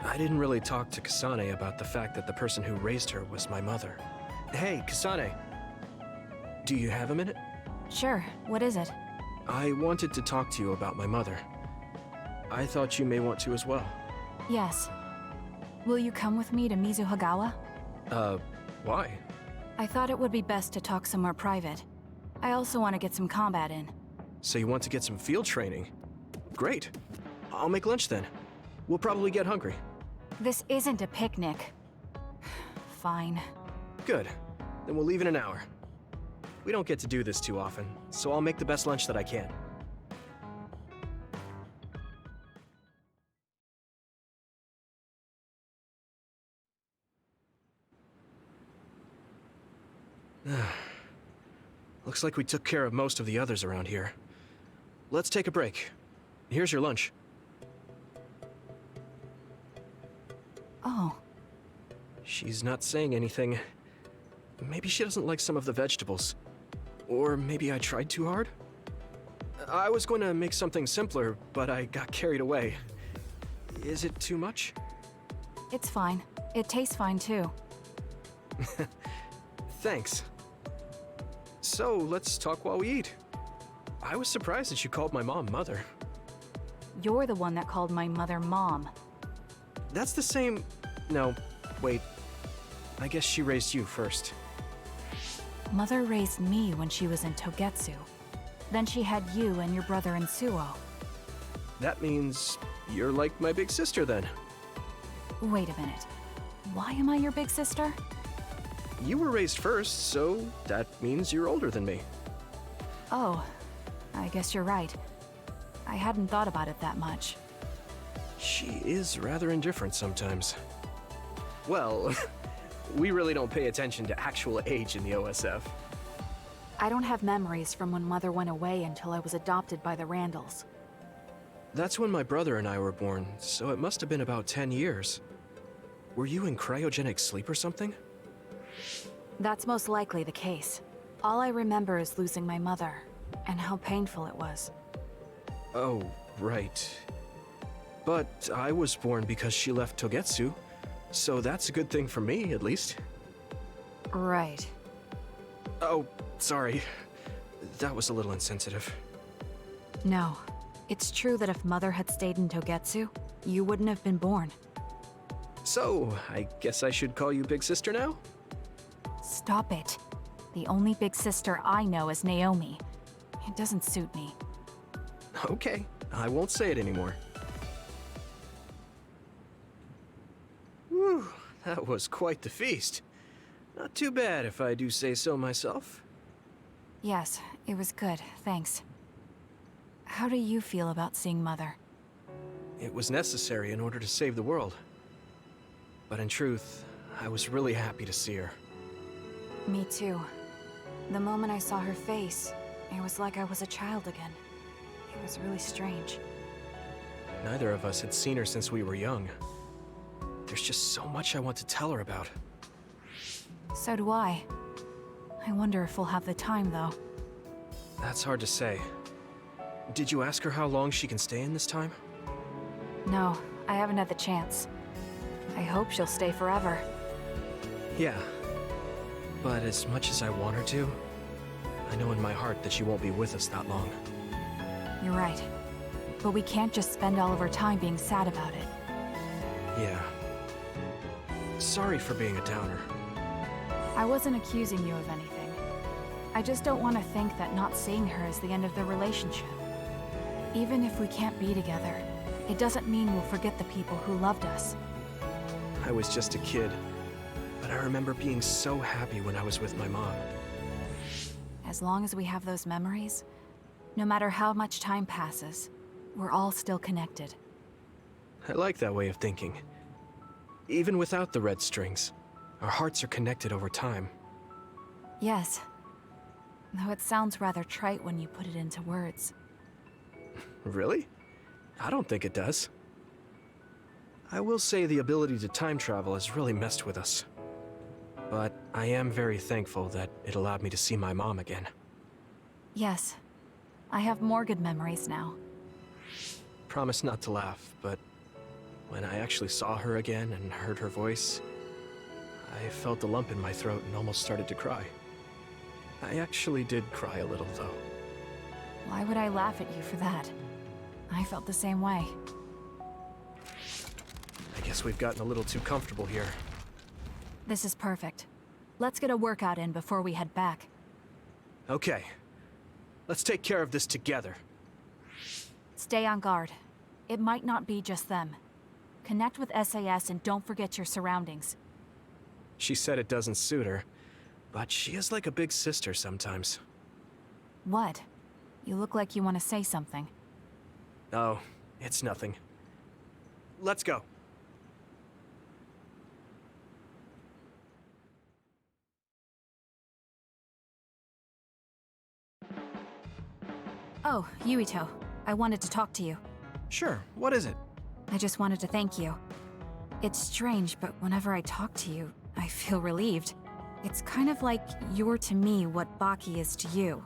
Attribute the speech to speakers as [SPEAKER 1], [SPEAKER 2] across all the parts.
[SPEAKER 1] I didn't really talk to Kasane about the fact that the person who raised her was my mother. Hey, Kasane. Do you have a minute?
[SPEAKER 2] Sure, what is it?
[SPEAKER 1] I wanted to talk to you about my mother. I thought you may want to as well.
[SPEAKER 2] Yes. Will you come with me to Mizuhagawa?
[SPEAKER 1] Why?
[SPEAKER 2] I thought it would be best to talk somewhere private. I also want to get some combat in.
[SPEAKER 1] So you want to get some field training? Great. I'll make lunch then. We'll probably get hungry.
[SPEAKER 2] This isn't a picnic. Fine.
[SPEAKER 1] Good. Then we'll leave in an hour. We don't get to do this too often, so I'll make the best lunch that I can. Looks like we took care of most of the others around here. Let's take a break. Here's your lunch.
[SPEAKER 2] Oh.
[SPEAKER 1] She's not saying anything. Maybe she doesn't like some of the vegetables. Or maybe I tried too hard? I was going to make something simpler, but I got carried away. Is it too much?
[SPEAKER 2] It's fine. It tastes fine too.
[SPEAKER 1] Thanks. So, let's talk while we eat. I was surprised that you called my mom Mother.
[SPEAKER 2] You're the one that called my mother Mom.
[SPEAKER 1] That's the same... No, wait. I guess she raised you first.
[SPEAKER 2] Mother raised me when she was in Togetsu. Then she had you and your brother in Suo.
[SPEAKER 1] That means you're like my big sister then.
[SPEAKER 2] Wait a minute. Why am I your big sister?
[SPEAKER 1] You were raised first, so that means you're older than me.
[SPEAKER 2] Oh, I guess you're right. I hadn't thought about it that much.
[SPEAKER 1] She is rather indifferent sometimes. Well, we really don't pay attention to actual age in the OSF.
[SPEAKER 2] I don't have memories from when Mother went away until I was adopted by the Randalls.
[SPEAKER 1] That's when my brother and I were born, so it must have been about 10 years. Were you in cryogenic sleep or something?
[SPEAKER 2] That's most likely the case. All I remember is losing my mother, and how painful it was.
[SPEAKER 1] Oh, right. But I was born because she left Togetsu, so that's a good thing for me, at least.
[SPEAKER 2] Right.
[SPEAKER 1] Oh, sorry. That was a little insensitive.
[SPEAKER 2] No. It's true that if Mother had stayed in Togetsu, you wouldn't have been born.
[SPEAKER 1] So, I guess I should call you Big Sister now?
[SPEAKER 2] Stop it. The only big sister I know is Naomi. It doesn't suit me.
[SPEAKER 1] Okay, I won't say it anymore. Whew, that was quite the feast. Not too bad if I do say so myself.
[SPEAKER 2] Yes, it was good, thanks. How do you feel about seeing Mother?
[SPEAKER 1] It was necessary in order to save the world. But in truth, I was really happy to see her.
[SPEAKER 2] Me too. The moment I saw her face, it was like I was a child again. It was really strange.
[SPEAKER 1] Neither of us had seen her since we were young. There's just so much I want to tell her about.
[SPEAKER 2] So do I. I wonder if we'll have the time, though.
[SPEAKER 1] That's hard to say. Did you ask her how long she can stay in this time?
[SPEAKER 2] No, I haven't had the chance. I hope she'll stay forever.
[SPEAKER 1] Yeah. But as much as I want her to, I know in my heart that she won't be with us that long.
[SPEAKER 2] You're right. But we can't just spend all of our time being sad about it.
[SPEAKER 1] Yeah. Sorry for being a downer.
[SPEAKER 2] I wasn't accusing you of anything. I just don't want to think that not seeing her is the end of the relationship. Even if we can't be together, it doesn't mean we'll forget the people who loved us.
[SPEAKER 1] I was just a kid, but I remember being so happy when I was with my mom.
[SPEAKER 2] As long as we have those memories, no matter how much time passes, we're all still connected.
[SPEAKER 1] I like that way of thinking. Even without the red strings, our hearts are connected over time.
[SPEAKER 2] Yes. Though it sounds rather trite when you put it into words.
[SPEAKER 1] Really? I don't think it does. I will say the ability to time travel has really messed with us. But I am very thankful that it allowed me to see my mom again.
[SPEAKER 2] Yes. I have more good memories now.
[SPEAKER 1] Promise not to laugh, but When I actually saw her again and heard her voice, I felt a lump in my throat and almost started to cry. I actually did cry a little, though.
[SPEAKER 2] Why would I laugh at you for that? I felt the same way.
[SPEAKER 1] I guess we've gotten a little too comfortable here.
[SPEAKER 2] This is perfect. Let's get a workout in before we head back.
[SPEAKER 1] Okay. Let's take care of this together.
[SPEAKER 2] Stay on guard. It might not be just them. Connect with SAS and don't forget your surroundings.
[SPEAKER 1] She said it doesn't suit her, but she is like a big sister sometimes.
[SPEAKER 2] What? You look like you want to say something.
[SPEAKER 1] Oh, it's nothing. Let's go.
[SPEAKER 2] Oh, Yuito. I wanted to talk to you.
[SPEAKER 1] Sure, what is it?
[SPEAKER 2] I just wanted to thank you. It's strange, but whenever I talk to you, I feel relieved. It's kind of like you're to me what Baki is to you.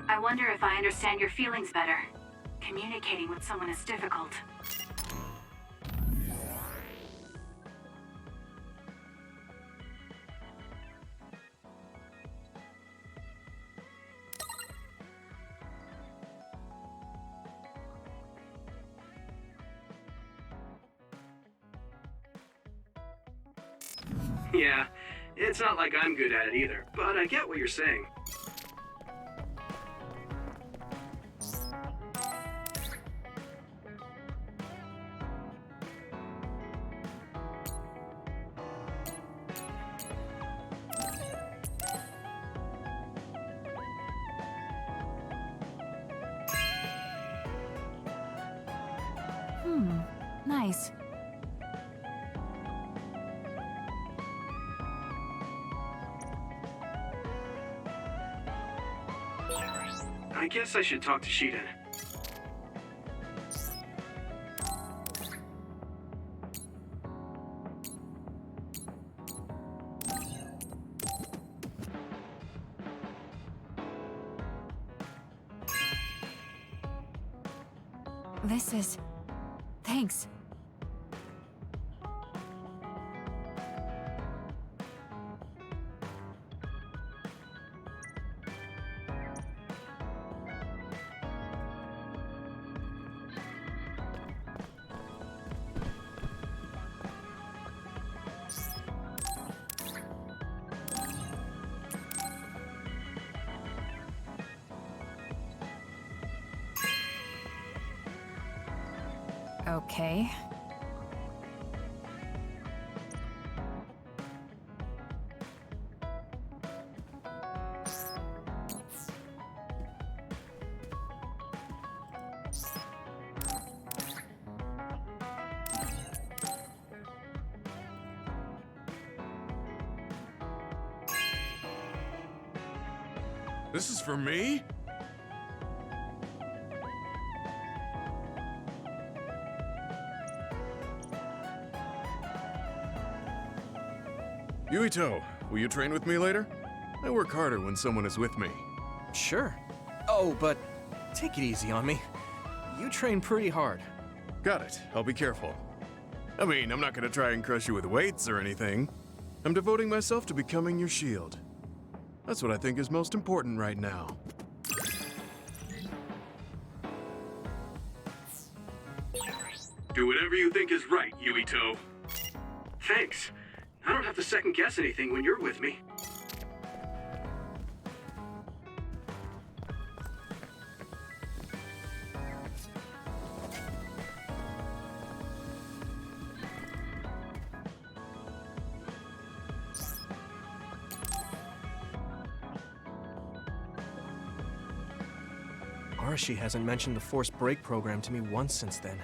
[SPEAKER 2] I wonder if I understand your feelings better. Communicating with someone is difficult.
[SPEAKER 1] Yeah, it's not like I'm good at it either, but I get what you're saying.
[SPEAKER 2] Nice.
[SPEAKER 1] I guess I should talk to Shiden.
[SPEAKER 2] This is... Thanks. Okay.
[SPEAKER 3] This is for me? Yuito, will you train with me later? I work harder when someone is with me.
[SPEAKER 1] Sure. Oh, but take it easy on me. You train pretty hard.
[SPEAKER 3] Got it. I'll be careful. I mean, I'm not gonna try and crush you with weights or anything. I'm devoting myself to becoming your shield. That's what I think is most important right now.
[SPEAKER 1] Do whatever you think is right, Yuito. Thanks. I don't have to second guess anything when you're with me. Arashi hasn't mentioned the forced break program to me once since then.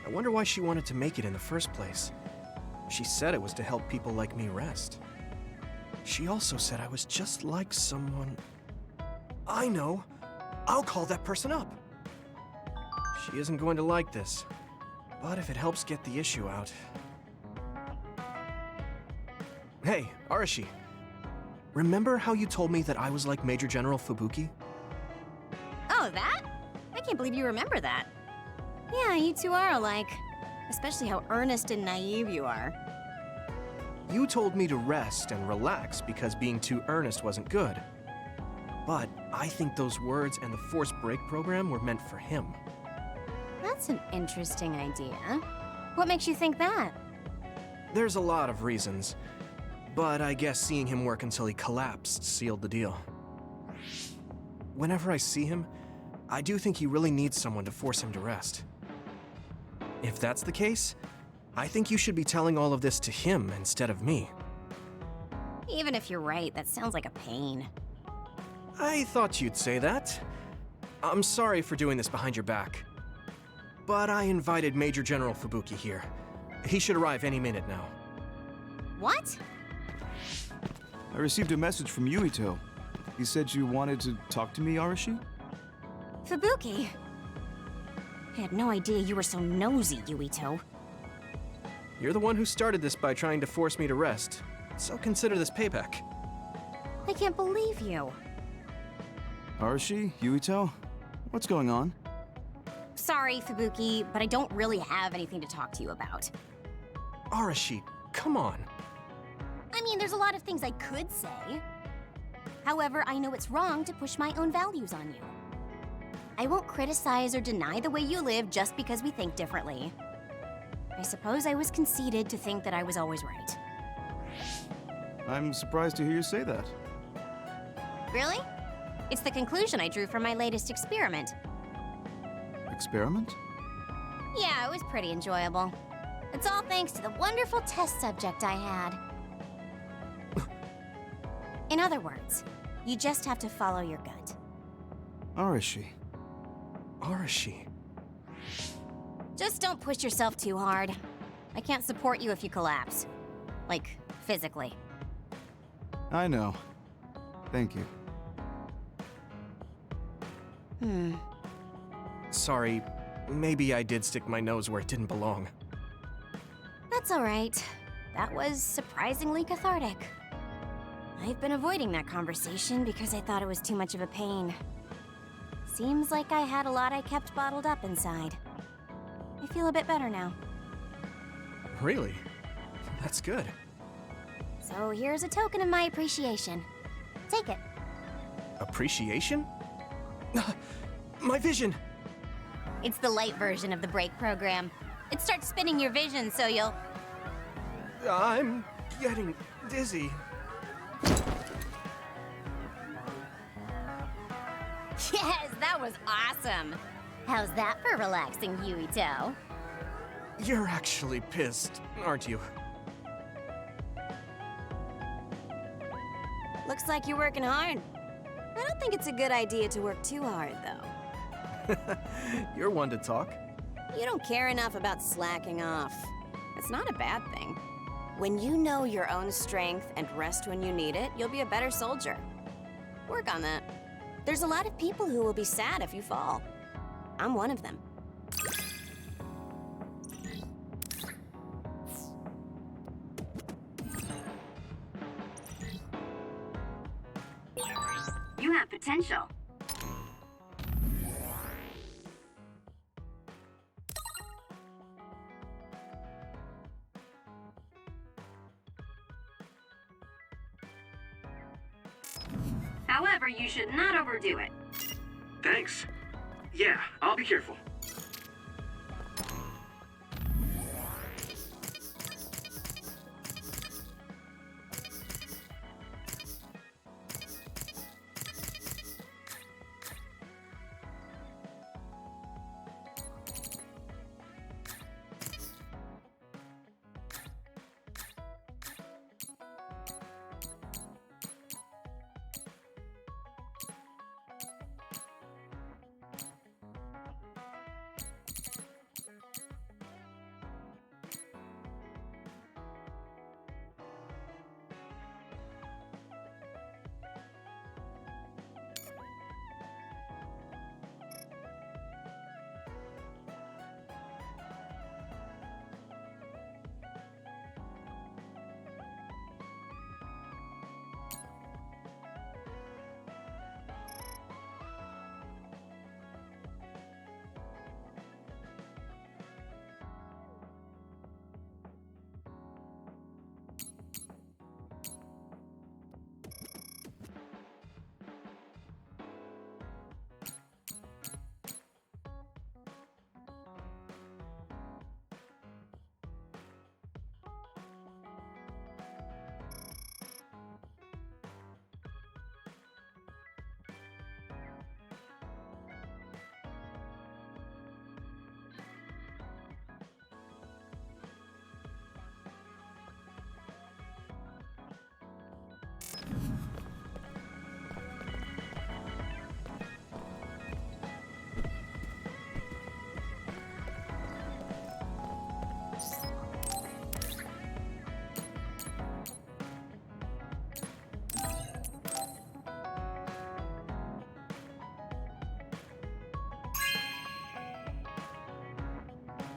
[SPEAKER 1] I wonder why she wanted to make it in the first place. She said it was to help people like me rest. She also said I was just like someone... I know! I'll call that person up! She isn't going to like this, but if it helps get the issue out... Hey, Arashi. Remember how you told me that I was like Major General Fubuki?
[SPEAKER 4] Oh, that? I can't believe you remember that. Yeah, you two are alike. Especially how earnest and naive you are.
[SPEAKER 1] You told me to rest and relax because being too earnest wasn't good. But I think those words and the forced break program were meant for him.
[SPEAKER 4] That's an interesting idea. What makes you think that?
[SPEAKER 1] There's a lot of reasons, but I guess seeing him work until he collapsed sealed the deal. Whenever I see him, I do think he really needs someone to force him to rest. If that's the case, I think you should be telling all of this to him instead of me.
[SPEAKER 4] Even if you're right, that sounds like a pain.
[SPEAKER 1] I thought you'd say that. I'm sorry for doing this behind your back. But I invited Major General Fubuki here. He should arrive any minute now.
[SPEAKER 4] What?
[SPEAKER 5] I received a message from Yuito. He said you wanted to talk to me, Arashi?
[SPEAKER 4] Fubuki? I had no idea you were so nosy, Yuito.
[SPEAKER 1] You're the one who started this by trying to force me to rest, so consider this payback.
[SPEAKER 4] I can't believe you.
[SPEAKER 5] Arashi? Yuito? What's going on?
[SPEAKER 4] Sorry, Fubuki, but I don't really have anything to talk to you about.
[SPEAKER 1] Arashi, come on.
[SPEAKER 4] I mean, there's a lot of things I could say. However, I know it's wrong to push my own values on you. I won't criticize or deny the way you live just because we think differently. I suppose I was conceited to think that I was always right.
[SPEAKER 5] I'm surprised to hear you say that.
[SPEAKER 4] Really? It's the conclusion I drew from my latest experiment.
[SPEAKER 5] Experiment?
[SPEAKER 4] Yeah, it was pretty enjoyable. It's all thanks to the wonderful test subject I had. In other words, you just have to follow your gut.
[SPEAKER 5] Arashi.
[SPEAKER 1] Arashi.
[SPEAKER 4] Just don't push yourself too hard. I can't support you if you collapse. Like, physically.
[SPEAKER 5] I know. Thank you.
[SPEAKER 1] Sorry, maybe I did stick my nose where it didn't belong.
[SPEAKER 4] That's all right. That was surprisingly cathartic. I've been avoiding that conversation because I thought it was too much of a pain. Seems like I had a lot I kept bottled up inside. I feel a bit better now.
[SPEAKER 1] Really? That's good.
[SPEAKER 4] So here's a token of my appreciation. Take it.
[SPEAKER 1] Appreciation? My vision!
[SPEAKER 4] It's the light version of the break program. It starts spinning your vision so you'll...
[SPEAKER 1] I'm getting dizzy.
[SPEAKER 4] Yes, that was awesome! How's that for relaxing, Yuito?
[SPEAKER 1] You're actually pissed, aren't you?
[SPEAKER 4] Looks like you're working hard. I don't think it's a good idea to work too hard, though.
[SPEAKER 1] You're one to talk.
[SPEAKER 4] You don't care enough about slacking off. It's not a bad thing. When you know your own strength and rest when you need it, you'll be a better soldier. Work on that. There's a lot of people who will be sad if you fall. I'm one of them. You have potential. However, you should not overdo it.
[SPEAKER 1] Thanks. Yeah, I'll be careful.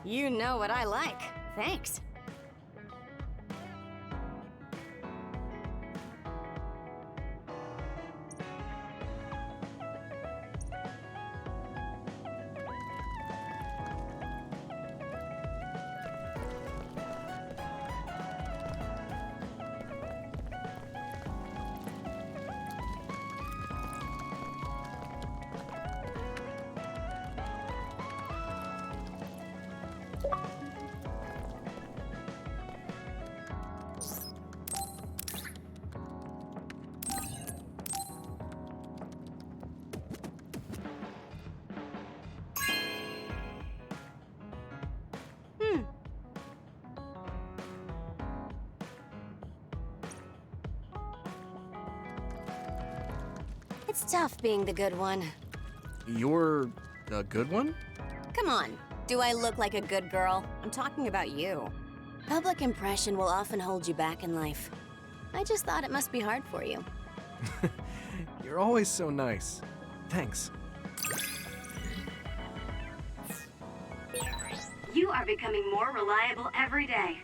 [SPEAKER 4] You know what I like. Thanks. It's tough being the good one.
[SPEAKER 1] You're a good one?
[SPEAKER 4] Come on, do I look like a good girl? I'm talking about you. Public impression will often hold you back in life. I just thought it must be hard for you.
[SPEAKER 1] You're always so nice. Thanks.
[SPEAKER 6] You are becoming more reliable every day.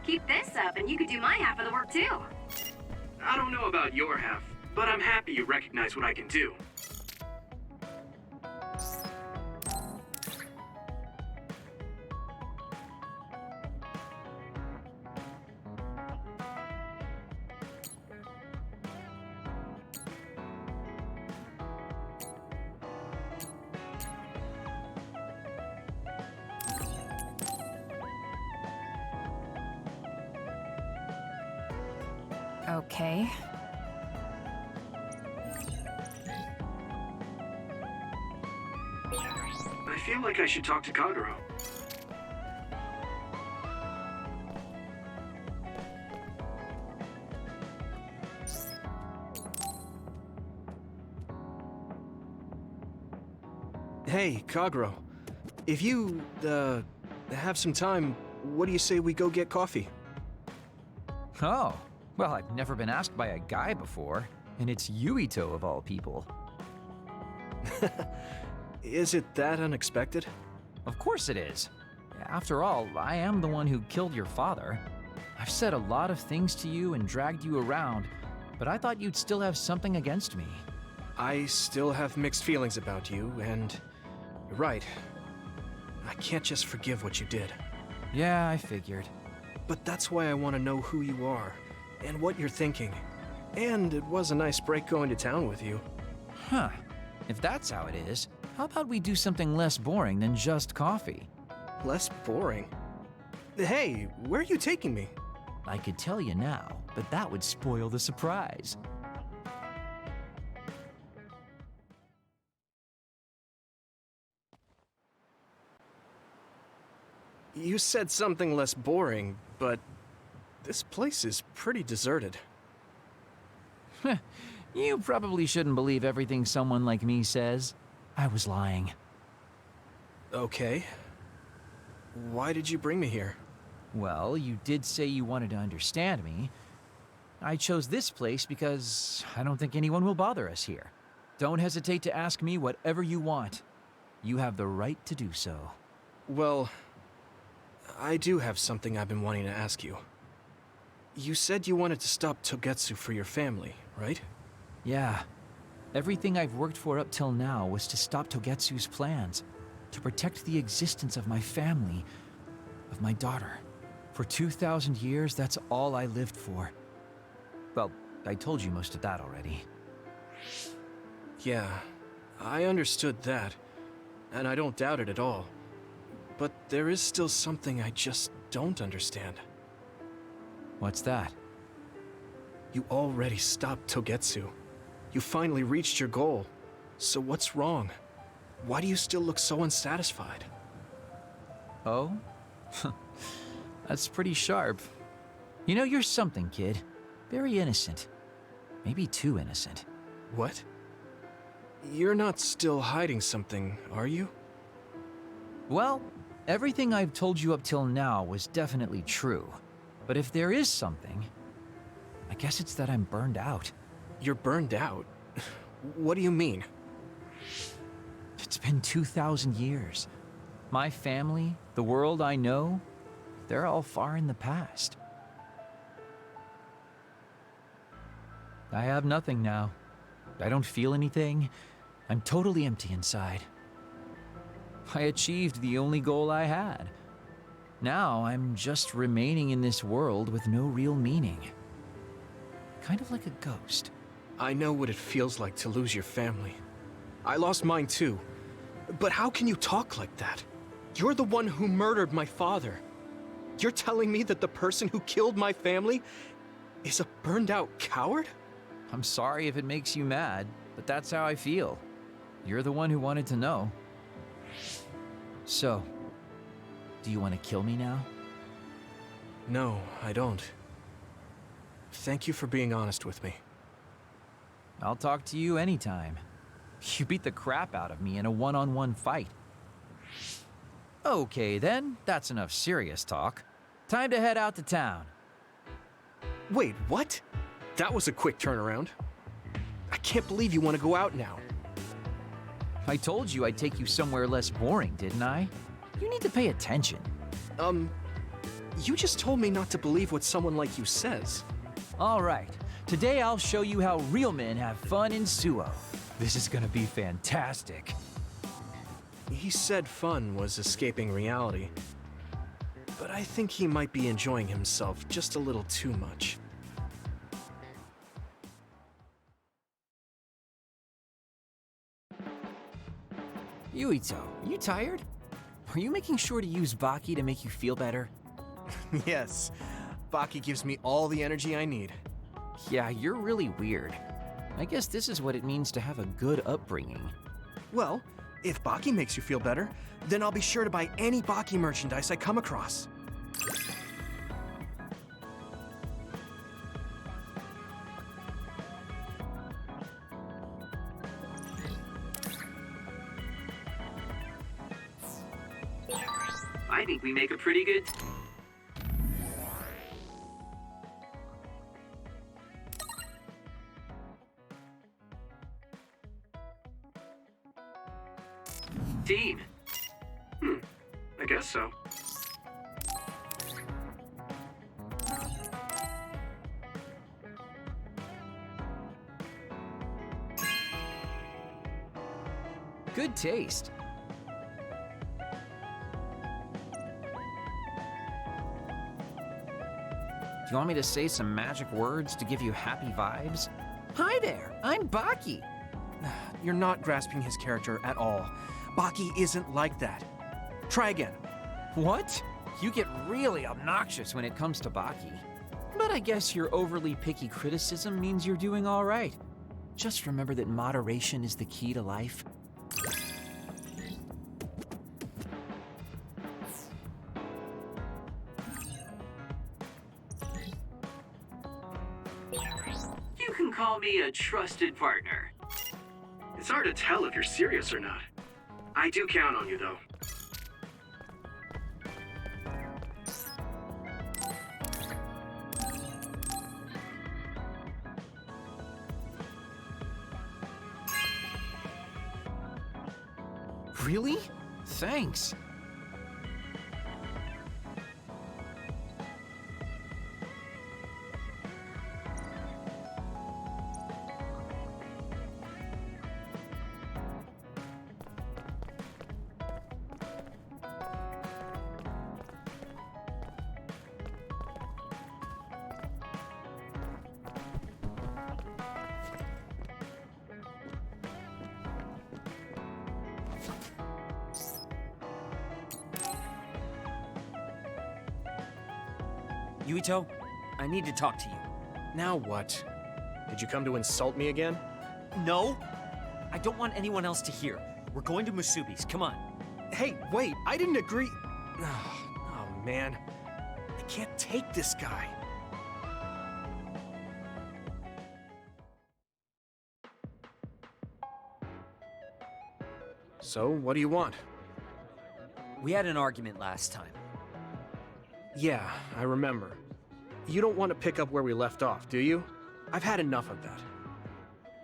[SPEAKER 6] Keep this up and you could do my half of the work too.
[SPEAKER 1] I don't know about your half, but I'm happy you recognize what I can do.
[SPEAKER 2] Okay.
[SPEAKER 1] I feel like I should talk to Kagero. Hey, Kagero. If you, have some time, what do you say we go get coffee?
[SPEAKER 7] Oh, well, I've never been asked by a guy before, and it's Yuito of all people.
[SPEAKER 1] Is it that unexpected?
[SPEAKER 7] Of course it is. After all, I am the one who killed your father. I've said a lot of things to you and dragged you around, but I thought you'd still have something against me.
[SPEAKER 1] I still have mixed feelings about you, and you're right. I can't just forgive what you did.
[SPEAKER 7] Yeah, I figured.
[SPEAKER 1] But that's why I want to know who you are, and what you're thinking. And it was a nice break going to town with you.
[SPEAKER 7] Huh. If that's how it is, how about we do something less boring than just coffee?
[SPEAKER 1] Less boring? Hey, where are you taking me?
[SPEAKER 7] I could tell you now, but that would spoil the surprise.
[SPEAKER 1] You said something less boring, but this place is pretty deserted.
[SPEAKER 7] You probably shouldn't believe everything someone like me says. I was lying.
[SPEAKER 1] Okay. Why did you bring me here?
[SPEAKER 7] Well, you did say you wanted to understand me. I chose this place because I don't think anyone will bother us here. Don't hesitate to ask me whatever you want. You have the right to do so.
[SPEAKER 1] Well, I do have something I've been wanting to ask you. You said you wanted to stop Togetsu for your family, right?
[SPEAKER 7] Yeah. Everything I've worked for up till now was to stop Togetsu's plans, to protect the existence of my family, of my daughter. For 2,000 years, that's all I lived for. Well, I told you most of that already.
[SPEAKER 1] Yeah, I understood that, and I don't doubt it at all. But there is still something I just don't understand.
[SPEAKER 7] What's that?
[SPEAKER 1] You already stopped Togetsu. You finally reached your goal. So what's wrong? Why do you still look so unsatisfied?
[SPEAKER 7] Oh? That's pretty sharp. You know, you're something, kid. Very innocent. Maybe too innocent.
[SPEAKER 1] What? You're not still hiding something, are you?
[SPEAKER 7] Well, everything I've told you up till now was definitely true. But if there is something, I guess it's that I'm burned out.
[SPEAKER 1] You're burned out? What do you mean?
[SPEAKER 7] It's been 2,000 years. My family, the world I know, they're all far in the past. I have nothing now. I don't feel anything. I'm totally empty inside. I achieved the only goal I had. Now I'm just remaining in this world with no real meaning. Kind of like a ghost.
[SPEAKER 1] I know what it feels like to lose your family. I lost mine too. But how can you talk like that? You're the one who murdered my father. You're telling me that the person who killed my family is a burned-out coward?
[SPEAKER 7] I'm sorry if it makes you mad, but that's how I feel. You're the one who wanted to know. So, do you want to kill me now?
[SPEAKER 1] No, I don't. Thank you for being honest with me.
[SPEAKER 7] I'll talk to you anytime. You beat the crap out of me in a one-on-one fight. Okay then, that's enough serious talk. Time to head out to town.
[SPEAKER 1] Wait, what? That was a quick turnaround. I can't believe you want to go out now.
[SPEAKER 7] I told you I'd take you somewhere less boring, didn't I? You need to pay attention.
[SPEAKER 1] You just told me not to believe what someone like you says.
[SPEAKER 7] All right, today I'll show you how real men have fun in Suo. This is gonna be fantastic.
[SPEAKER 1] He said fun was escaping reality. But I think he might be enjoying himself just a little too much.
[SPEAKER 7] Yuito, you tired? Are you making sure to use Baki to make you feel better?
[SPEAKER 1] Yes, Baki gives me all the energy I need.
[SPEAKER 7] Yeah, you're really weird. I guess this is what it means to have a good upbringing.
[SPEAKER 1] Well, if Baki makes you feel better, then I'll be sure to buy any Baki merchandise I come across.
[SPEAKER 8] I think we make a pretty good team.
[SPEAKER 1] I guess so.
[SPEAKER 7] Good taste. Do you want me to say some magic words to give you happy vibes? Hi there, I'm Baki.
[SPEAKER 1] You're not grasping his character at all. Baki isn't like that. Try again.
[SPEAKER 7] What? You get really obnoxious when it comes to Baki. But I guess your overly picky criticism means you're doing all right. Just remember that moderation is the key to life.
[SPEAKER 8] You can call me a trusted partner.
[SPEAKER 1] It's hard to tell if you're serious or not. I do count on you, though.
[SPEAKER 7] Really? Thanks.
[SPEAKER 9] Yuito, I need to talk to you.
[SPEAKER 1] Now what? Did you come to insult me again?
[SPEAKER 9] No? I don't want anyone else to hear. We're going to Musubi's, come on.
[SPEAKER 1] Hey, wait, I didn't agree. Oh, man. I can't take this guy. So, what do you want?
[SPEAKER 9] We had an argument last time.
[SPEAKER 1] Yeah, I remember. You don't want to pick up where we left off, do you? I've had enough of that.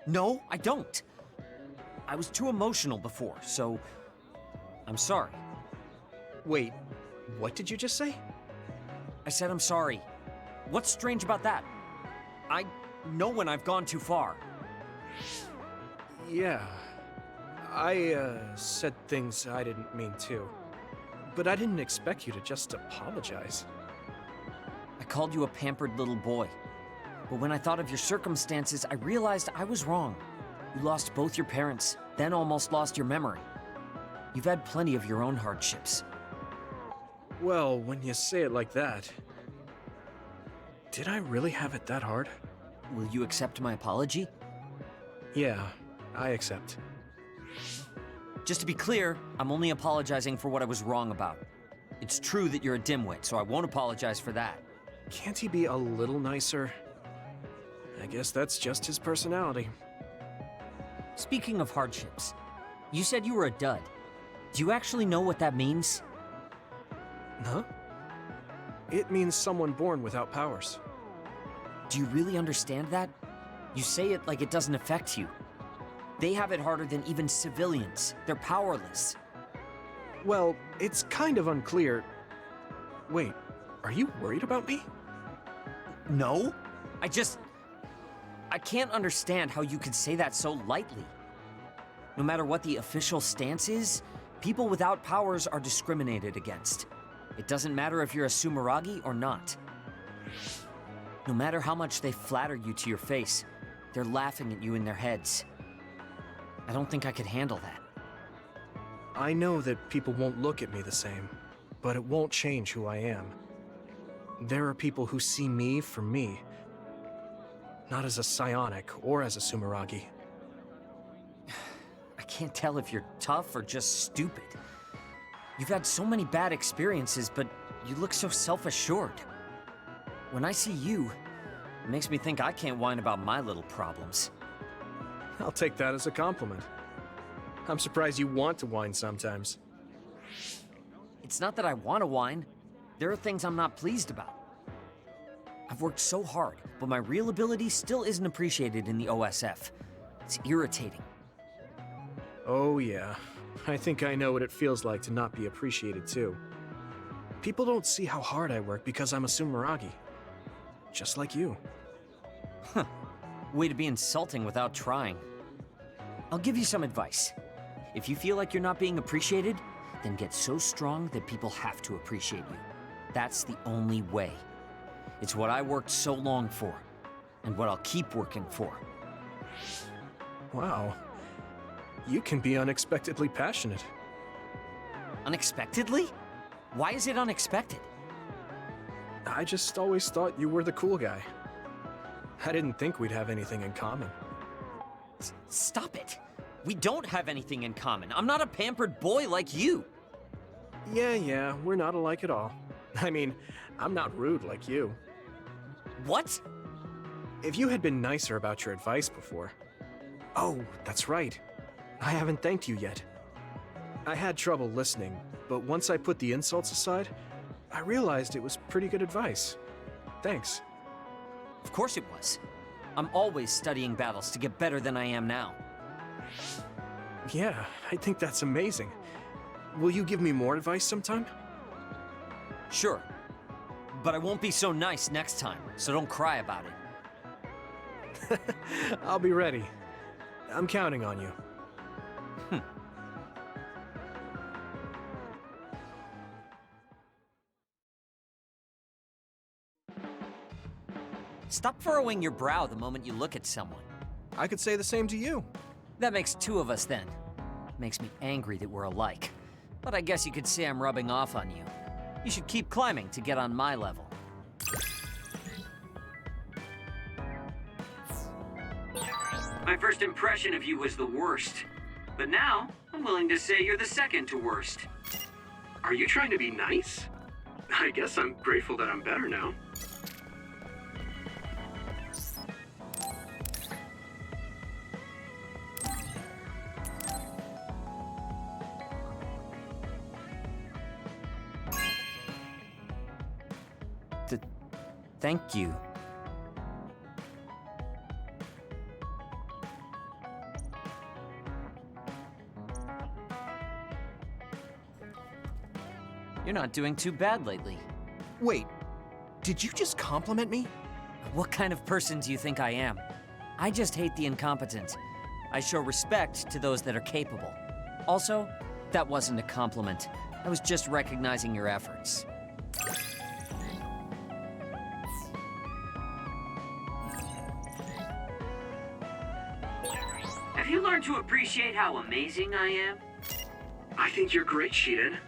[SPEAKER 9] No, I don't. I was too emotional before, so I'm sorry.
[SPEAKER 1] Wait, what did you just say?
[SPEAKER 9] I said I'm sorry. What's strange about that? I know when I've gone too far.
[SPEAKER 1] Yeah. I said things I didn't mean to. But I didn't expect you to just apologize.
[SPEAKER 9] I called you a pampered little boy. But when I thought of your circumstances, I realized I was wrong. You lost both your parents, then almost lost your memory. You've had plenty of your own hardships.
[SPEAKER 1] Well, when you say it like that... Did I really have it that hard?
[SPEAKER 9] Will you accept my apology?
[SPEAKER 1] Yeah, I accept.
[SPEAKER 9] Just to be clear, I'm only apologizing for what I was wrong about. It's true that you're a dimwit, so I won't apologize for that.
[SPEAKER 1] Can't he be a little nicer? I guess that's just his personality.
[SPEAKER 9] Speaking of hardships, you said you were a dud. Do you actually know what that means?
[SPEAKER 1] Huh? It means someone born without powers.
[SPEAKER 9] Do you really understand that? You say it like it doesn't affect you. They have it harder than even civilians. They're powerless.
[SPEAKER 1] Well, it's kind of unclear. Wait, are you worried about me?
[SPEAKER 9] No. I can't understand how you could say that so lightly. No matter what the official stance is, people without powers are discriminated against. It doesn't matter if you're a Sumeragi or not. No matter how much they flatter you to your face, they're laughing at you in their heads. I don't think I could handle that.
[SPEAKER 1] I know that people won't look at me the same, but it won't change who I am. There are people who see me for me, not as a psionic or as a Sumeragi.
[SPEAKER 9] I can't tell if you're tough or just stupid. You've had so many bad experiences, but you look so self-assured. When I see you, it makes me think I can't whine about my little problems.
[SPEAKER 1] I'll take that as a compliment. I'm surprised you want to whine sometimes.
[SPEAKER 9] It's not that I want to whine. There are things I'm not pleased about. I've worked so hard, but my real ability still isn't appreciated in the OSF. It's irritating.
[SPEAKER 1] Oh yeah, I think I know what it feels like to not be appreciated too. People don't see how hard I work because I'm a Sumeragi. Just like you.
[SPEAKER 9] Huh. Way to be insulting without trying. I'll give you some advice. If you feel like you're not being appreciated, then get so strong that people have to appreciate you. That's the only way. It's what I worked so long for, and what I'll keep working for.
[SPEAKER 1] Wow. You can be unexpectedly passionate.
[SPEAKER 9] Unexpectedly? Why is it unexpected?
[SPEAKER 1] I just always thought you were the cool guy. I didn't think we'd have anything in common.
[SPEAKER 9] Stop it! We don't have anything in common. I'm not a pampered boy like you.
[SPEAKER 1] Yeah, we're not alike at all. I mean, I'm not rude like you.
[SPEAKER 9] What?
[SPEAKER 1] If you had been nicer about your advice before... Oh, that's right. I haven't thanked you yet. I had trouble listening, but once I put the insults aside, I realized it was pretty good advice. Thanks.
[SPEAKER 9] Of course it was. I'm always studying battles to get better than I am now.
[SPEAKER 1] Yeah, I think that's amazing. Will you give me more advice sometime?
[SPEAKER 9] Sure. But I won't be so nice next time, so don't cry about it.
[SPEAKER 1] I'll be ready. I'm counting on you.
[SPEAKER 9] Stop furrowing your brow the moment you look at someone.
[SPEAKER 1] I could say the same to you.
[SPEAKER 9] That makes two of us then. Makes me angry that we're alike. But I guess you could say I'm rubbing off on you. You should keep climbing to get on my level.
[SPEAKER 8] My first impression of you was the worst. But now, I'm willing to say you're the second to worst. Are you trying to be nice? I guess I'm grateful that I'm better now.
[SPEAKER 9] Thank you. You're not doing too bad lately.
[SPEAKER 1] Wait, did you just compliment me?
[SPEAKER 9] What kind of person do you think I am? I just hate the incompetent. I show respect to those that are capable. Also, that wasn't a compliment. I was just recognizing your efforts.
[SPEAKER 8] Have you learned to appreciate how amazing I am? I think you're great, Shiden.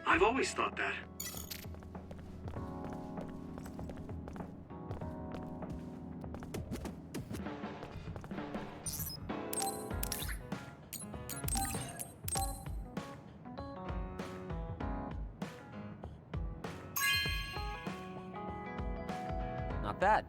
[SPEAKER 8] I've always thought that.
[SPEAKER 9] Not bad.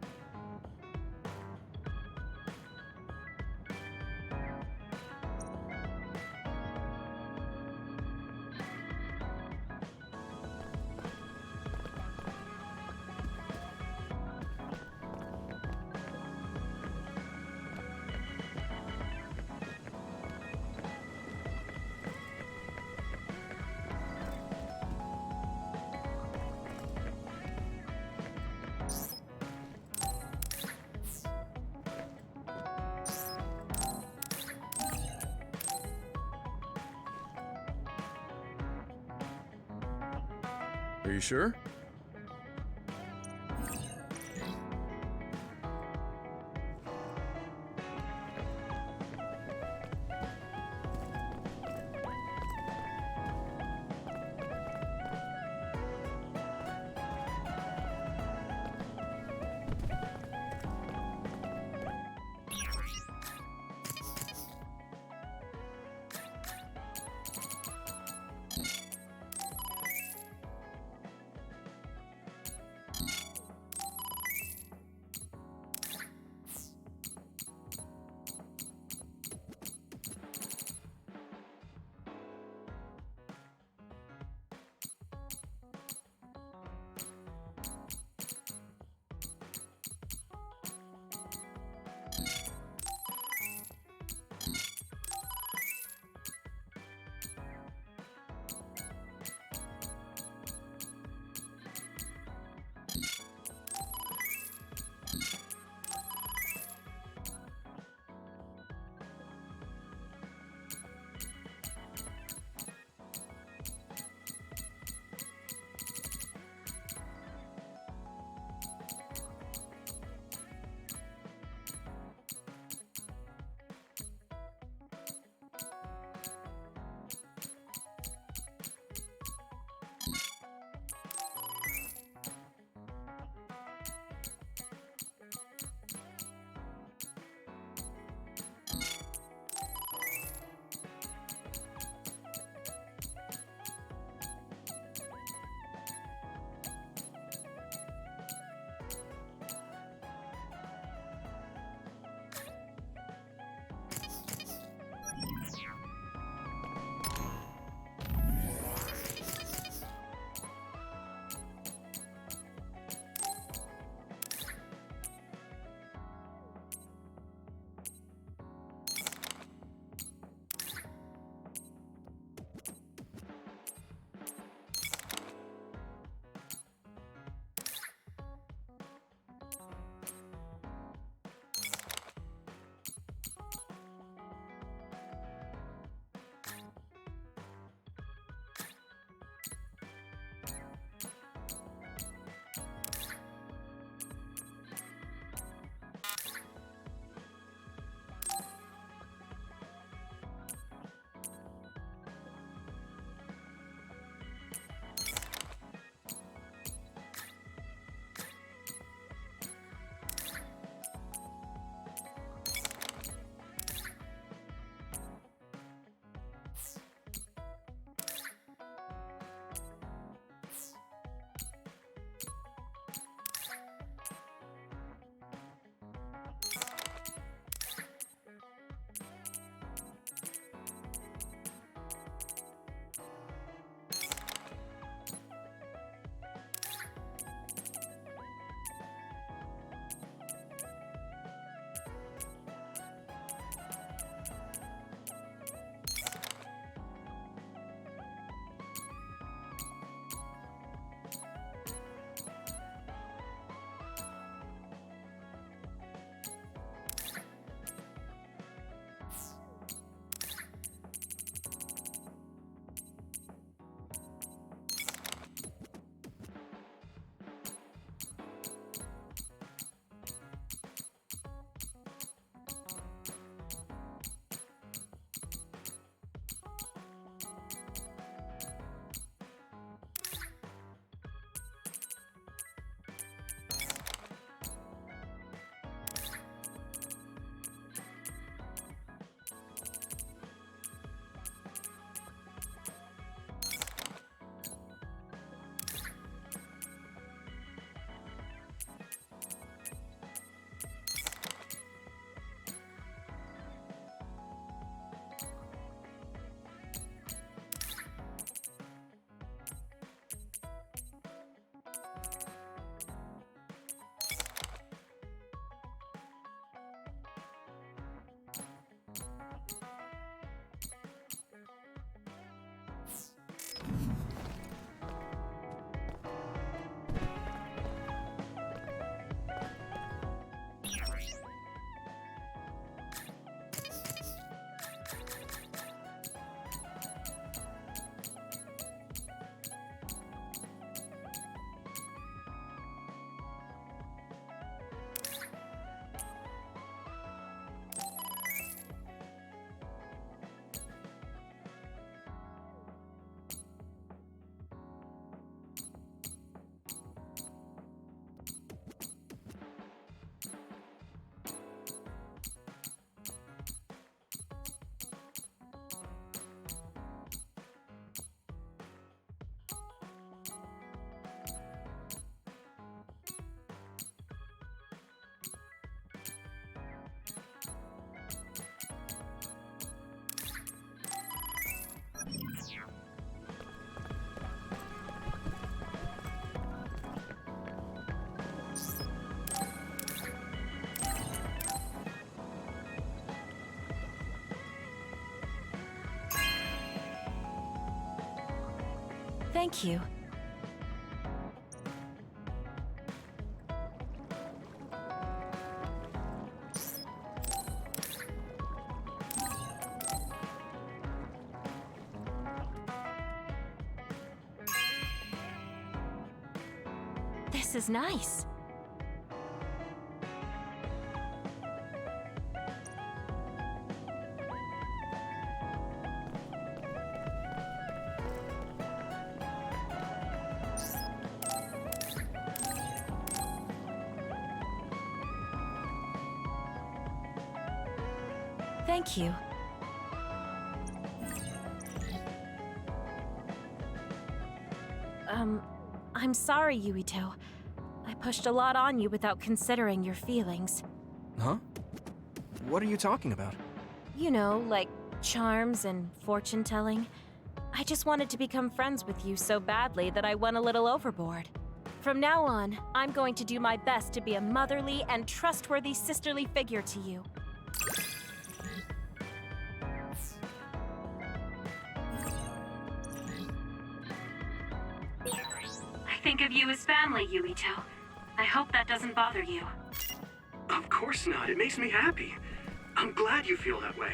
[SPEAKER 3] Are you sure?
[SPEAKER 2] Thank you. This is nice. Thank you. I'm sorry, Yuito. I pushed a lot on you without considering your feelings.
[SPEAKER 1] Huh? What are you talking about?
[SPEAKER 2] You know, like charms and fortune-telling. I just wanted to become friends with you so badly that I went a little overboard. From now on, I'm going to do my best to be a motherly and trustworthy sisterly figure to you.
[SPEAKER 6] I think of you as family, Yuito. I hope that doesn't bother you.
[SPEAKER 8] Of course not. It makes me happy. I'm glad you feel that way.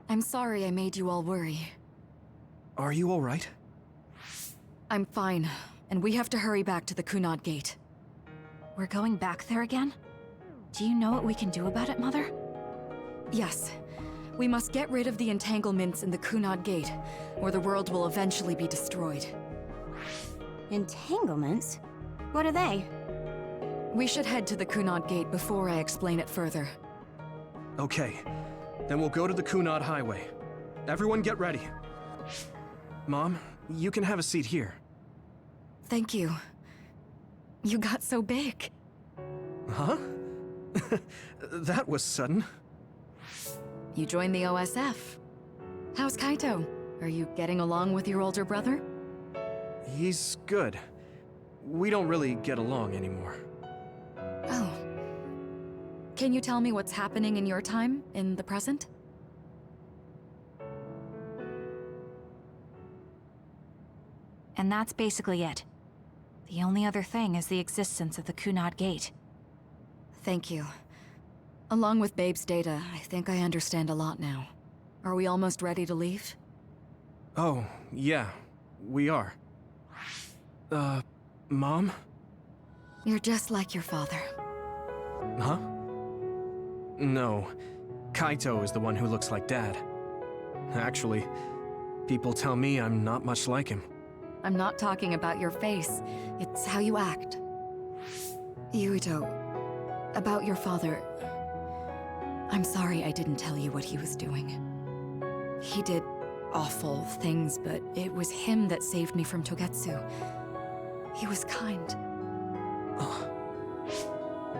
[SPEAKER 10] I'm sorry I made you all worry.
[SPEAKER 1] Are you alright?
[SPEAKER 10] I'm fine, and we have to hurry back to the Kunad Gate.
[SPEAKER 2] We're going back there again? Do you know what we can do about it, Mother?
[SPEAKER 10] Yes. We must get rid of the entanglements in the Kunad Gate, or the world will eventually be destroyed.
[SPEAKER 4] Entanglements? What are they?
[SPEAKER 10] We should head to the Kunad Gate before I explain it further.
[SPEAKER 1] Okay. Then we'll go to the Kunad Highway. Everyone get ready. Mom, you can have a seat here.
[SPEAKER 10] Thank you. You got so big.
[SPEAKER 1] Huh? That was sudden.
[SPEAKER 10] You joined the OSF. How's Kaito? Are you getting along with your older brother?
[SPEAKER 1] He's good. We don't really get along anymore.
[SPEAKER 10] Oh. Can you tell me what's happening in your time, in the present?
[SPEAKER 2] And that's basically it. The only other thing is the existence of the Kunad Gate.
[SPEAKER 10] Thank you. Along with Babe's data, I think I understand a lot now. Are we almost ready to leave?
[SPEAKER 1] Oh, yeah, we are. Mom?
[SPEAKER 10] You're just like your father.
[SPEAKER 1] Huh? No. Kaito is the one who looks like Dad. Actually, people tell me I'm not much like him.
[SPEAKER 10] I'm not talking about your face. It's how you act. Yuito, about your father... I'm sorry I didn't tell you what he was doing. He did awful things, but it was him that saved me from Togetsu. He was kind.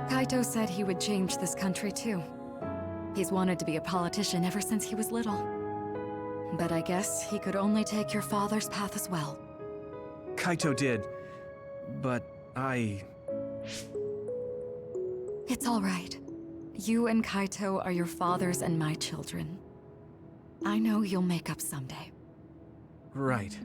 [SPEAKER 10] Kaito said he would change this country too. He's wanted to be a politician ever since he was little. But I guess he could only take your father's path as well.
[SPEAKER 1] Kaito did, but
[SPEAKER 10] It's all right. You and Kaito are your father's and my children. I know you'll make up someday.
[SPEAKER 1] Right.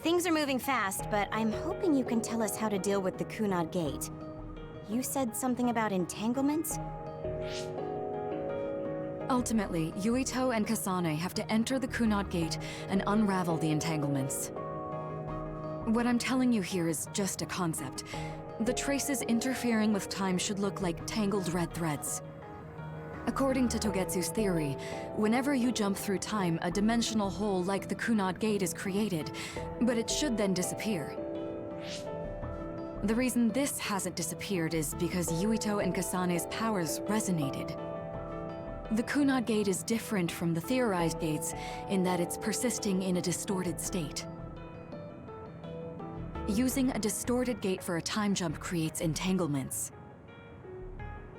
[SPEAKER 4] Things are moving fast, but I'm hoping you can tell us how to deal with the Kunad Gate. You said something about entanglements?
[SPEAKER 10] Ultimately, Yuito and Kasane have to enter the Kunad Gate and unravel the entanglements. What I'm telling you here is just a concept. The traces interfering with time should look like tangled red threads. According to Togetsu's theory, whenever you jump through time, a dimensional hole like the Kunad Gate is created, but it should then disappear. The reason this hasn't disappeared is because Yuito and Kasane's powers resonated. The Kunad Gate is different from the theorized gates in that it's persisting in a distorted state. Using a distorted gate for a time jump creates entanglements.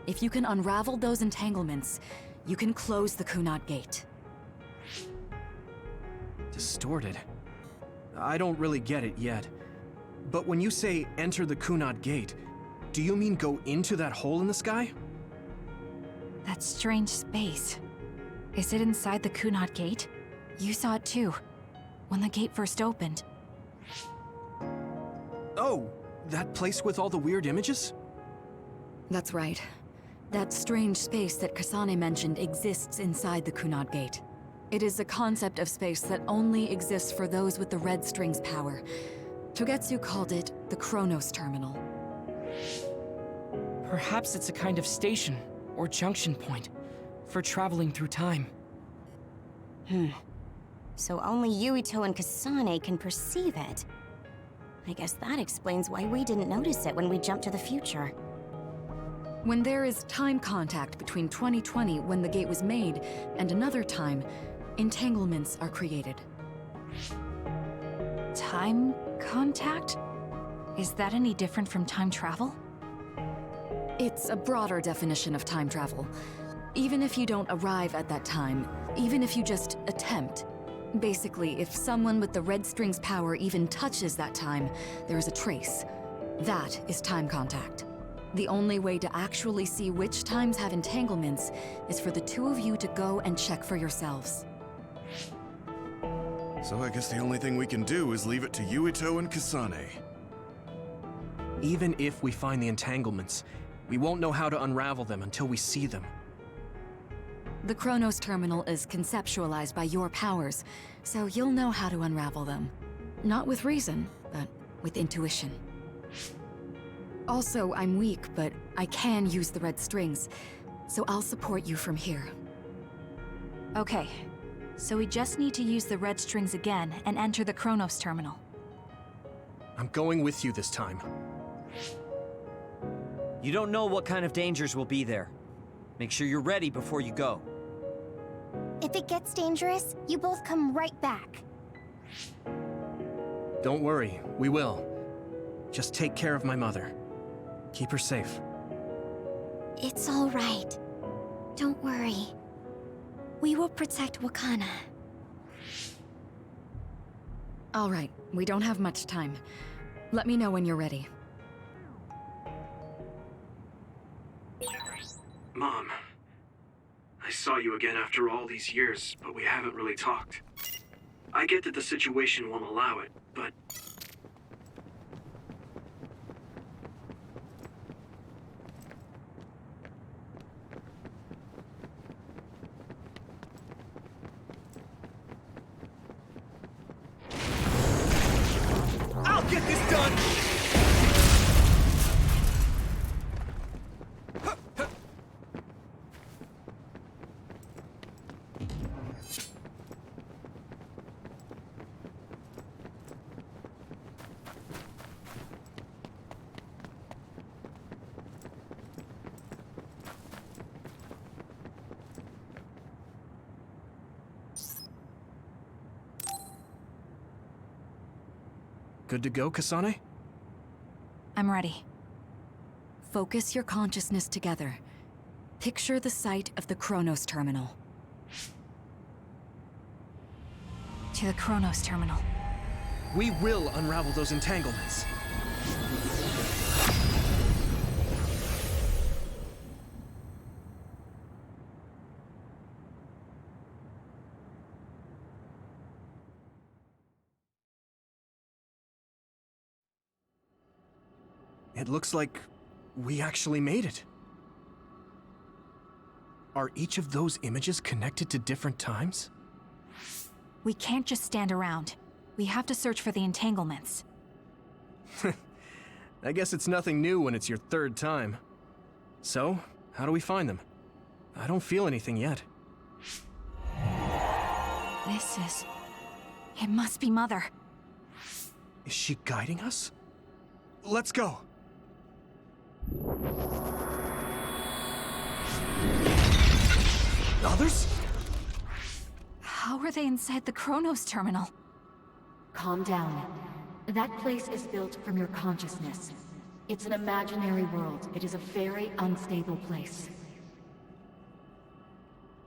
[SPEAKER 10] If you can unravel those entanglements, you can close the Kunad Gate.
[SPEAKER 1] Distorted? I don't really get it yet. But when you say enter the Kunad Gate, do you mean go into that hole in the sky?
[SPEAKER 2] That strange space. Is it inside the Kunad Gate? You saw it too, when the gate first opened.
[SPEAKER 1] Oh, that place with all the weird images?
[SPEAKER 10] That's right. That strange space that Kasane mentioned exists inside the Kunad Gate. It is a concept of space that only exists for those with the red string's power. Togetsu called it the Chronos Terminal.
[SPEAKER 11] Perhaps it's a kind of station or junction point for traveling through time.
[SPEAKER 4] So only Yuito and Kasane can perceive it. I guess that explains why we didn't notice it when we jumped to the future.
[SPEAKER 10] When there is time contact between 2020, when the gate was made, and another time, entanglements are created.
[SPEAKER 2] Time contact? Is that any different from time travel?
[SPEAKER 10] It's a broader definition of time travel. Even if you don't arrive at that time, even if you just attempt. Basically, if someone with the red string's power even touches that time, there is a trace. That is time contact. The only way to actually see which times have entanglements is for the two of you to go and check for yourselves.
[SPEAKER 3] So I guess the only thing we can do is leave it to Yuito and Kasane.
[SPEAKER 1] Even if we find the entanglements, we won't know how to unravel them until we see them.
[SPEAKER 10] The Chronos Terminal is conceptualized by your powers, so you'll know how to unravel them. Not with reason, but with intuition. Also, I'm weak, but I can use the red strings, so I'll support you from here.
[SPEAKER 2] Okay, so we just need to use the red strings again and enter the Chronos Terminal.
[SPEAKER 1] I'm going with you this time.
[SPEAKER 9] You don't know what kind of dangers will be there. Make sure you're ready before you go.
[SPEAKER 4] If it gets dangerous, you both come right back.
[SPEAKER 1] Don't worry, we will. Just take care of my mother. Keep her safe.
[SPEAKER 4] It's all right. Don't worry. We will protect Wakana.
[SPEAKER 10] All right, we don't have much time. Let me know when you're ready.
[SPEAKER 8] Mom, I saw you again after all these years, but we haven't really talked. I get that the situation won't allow it, but...
[SPEAKER 1] I'll get this done! Good to go, Kasane?
[SPEAKER 2] I'm ready.
[SPEAKER 10] Focus your consciousness together. Picture the site of the Chronos Terminal.
[SPEAKER 2] To the Chronos Terminal.
[SPEAKER 1] We will unravel those entanglements. It looks like we actually made it. Are each of those images connected to different times?
[SPEAKER 2] We can't just stand around. We have to search for the entanglements.
[SPEAKER 1] I guess it's nothing new when it's your third time. So, how do we find them? I don't feel anything yet.
[SPEAKER 2] It must be Mother.
[SPEAKER 1] Is she guiding us? Let's go! Others?
[SPEAKER 2] How are they inside the Chronos terminal?
[SPEAKER 12] Calm down. That place is built from your consciousness. It's an imaginary world. It is a very unstable place.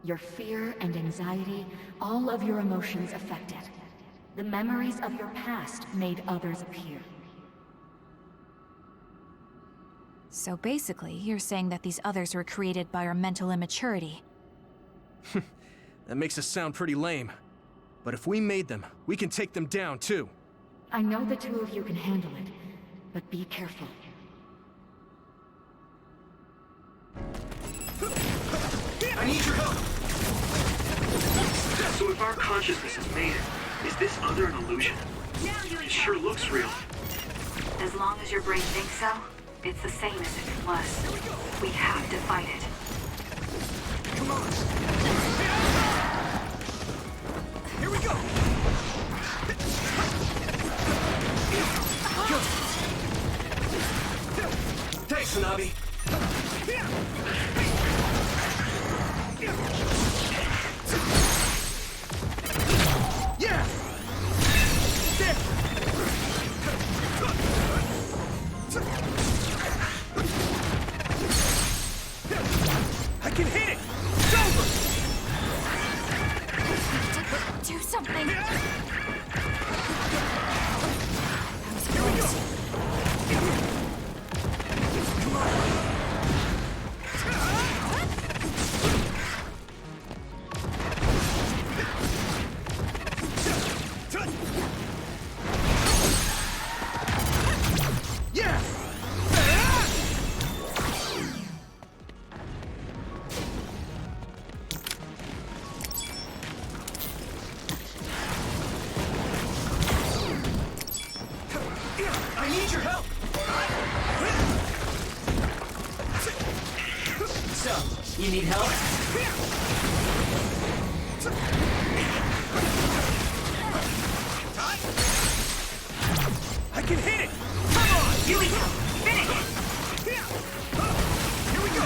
[SPEAKER 12] Your fear and anxiety, all of your emotions affected. The memories of your past made others appear.
[SPEAKER 2] So basically, you're saying that these others were created by our mental immaturity.
[SPEAKER 1] That makes us sound pretty lame. But if we made them, we can take them down too.
[SPEAKER 12] I know the two of you can handle it, but be careful.
[SPEAKER 1] I need your help!
[SPEAKER 8] So if our consciousness has made it, is this other an illusion? It sure looks real.
[SPEAKER 6] As long as your brain thinks so, it's the same as if it was. We have to fight it.
[SPEAKER 1] Come on! Here we go! Thanks, Hanabi! Yeah! There! I can hit it! It's over!
[SPEAKER 2] Do something!
[SPEAKER 1] Here we go! Come on! Yeah! I need your help!
[SPEAKER 9] So, you need help?
[SPEAKER 1] I can hit it! Come on!
[SPEAKER 6] Here we go! Finish it!
[SPEAKER 1] Here we go!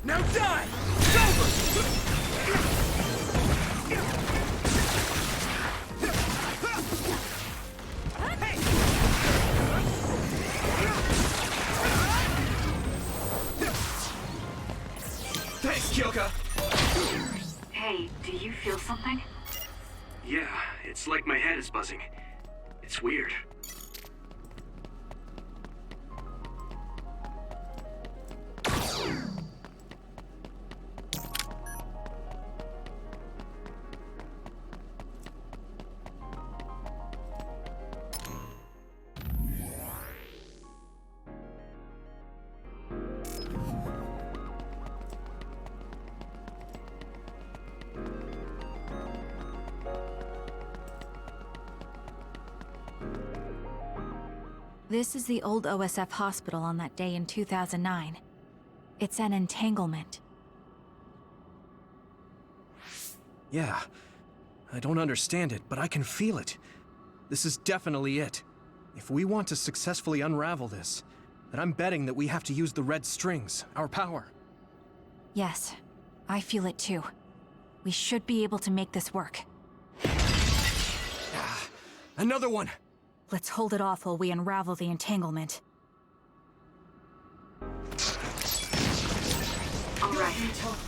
[SPEAKER 1] Now die! It's over! Thanks, Kyoka!
[SPEAKER 6] Hey, do you feel something?
[SPEAKER 8] Yeah, it's like my head is buzzing. It's weird.
[SPEAKER 2] This is the old OSF hospital on that day in 2009. It's an entanglement.
[SPEAKER 1] Yeah. I don't understand it, but I can feel it. This is definitely it. If we want to successfully unravel this, then I'm betting that we have to use the red strings, our power.
[SPEAKER 2] Yes, I feel it too. We should be able to make this work.
[SPEAKER 1] Another one!
[SPEAKER 2] Let's hold it off while we unravel the entanglement.
[SPEAKER 6] All right.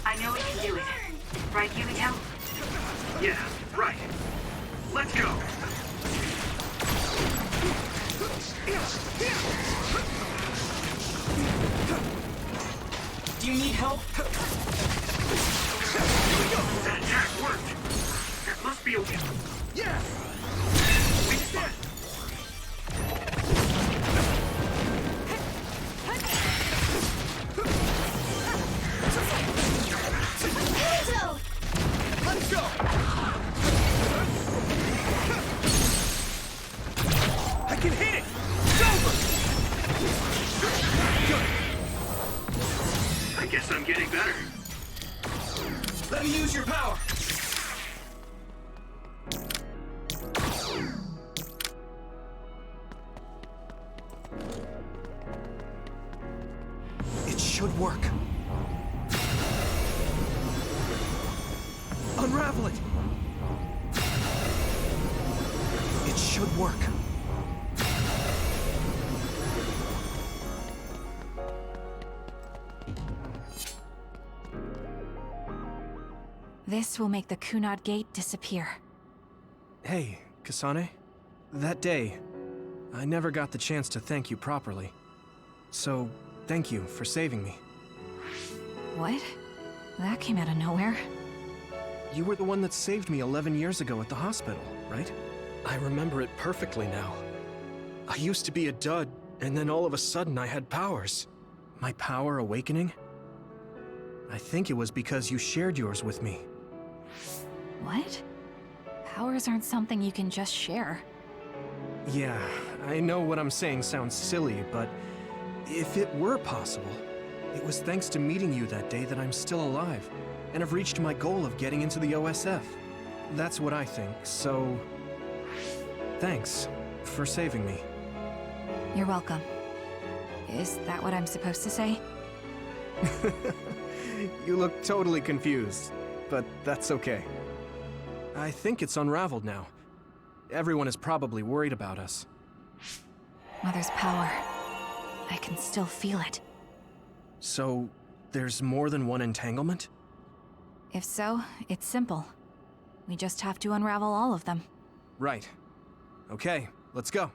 [SPEAKER 6] I know we can do it. Right, Yumito?
[SPEAKER 8] Yeah, right. Let's go!
[SPEAKER 11] Do you need help?
[SPEAKER 8] That attack worked. That must be okay.
[SPEAKER 3] Yeah!
[SPEAKER 8] Wait, stand.
[SPEAKER 3] Let's go! I can hit it! It's over!
[SPEAKER 8] I guess I'm getting better.
[SPEAKER 11] Let me use your power.
[SPEAKER 1] It should work. Unravel it! It should work.
[SPEAKER 2] This will make the Kunad Gate disappear.
[SPEAKER 1] Hey, Kasane. That day, I never got the chance to thank you properly. So, thank you for saving me.
[SPEAKER 2] What? That came out of nowhere.
[SPEAKER 1] You were the one that saved me 11 years ago at the hospital, right? I remember it perfectly now. I used to be a dud, and then all of a sudden I had powers. My power awakening? I think it was because you shared yours with me.
[SPEAKER 2] What? Powers aren't something you can just share.
[SPEAKER 1] Yeah, I know what I'm saying sounds silly, but if it were possible, it was thanks to meeting you that day that I'm still alive, and have reached my goal of getting into the OSF. That's what I think, so... thanks for saving me.
[SPEAKER 2] You're welcome. Is that what I'm supposed to say?
[SPEAKER 1] You look totally confused, but that's okay. I think it's unraveled now. Everyone is probably worried about us.
[SPEAKER 2] Mother's power. I can still feel it.
[SPEAKER 1] So, there's more than one entanglement?
[SPEAKER 2] If so, it's simple. We just have to unravel all of them.
[SPEAKER 1] Right. Okay, let's go.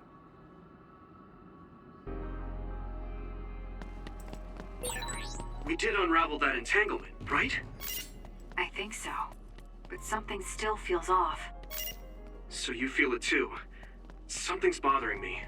[SPEAKER 8] We did unravel that entanglement, right?
[SPEAKER 6] I think so. But something still feels off.
[SPEAKER 8] So you feel it too. Something's bothering me.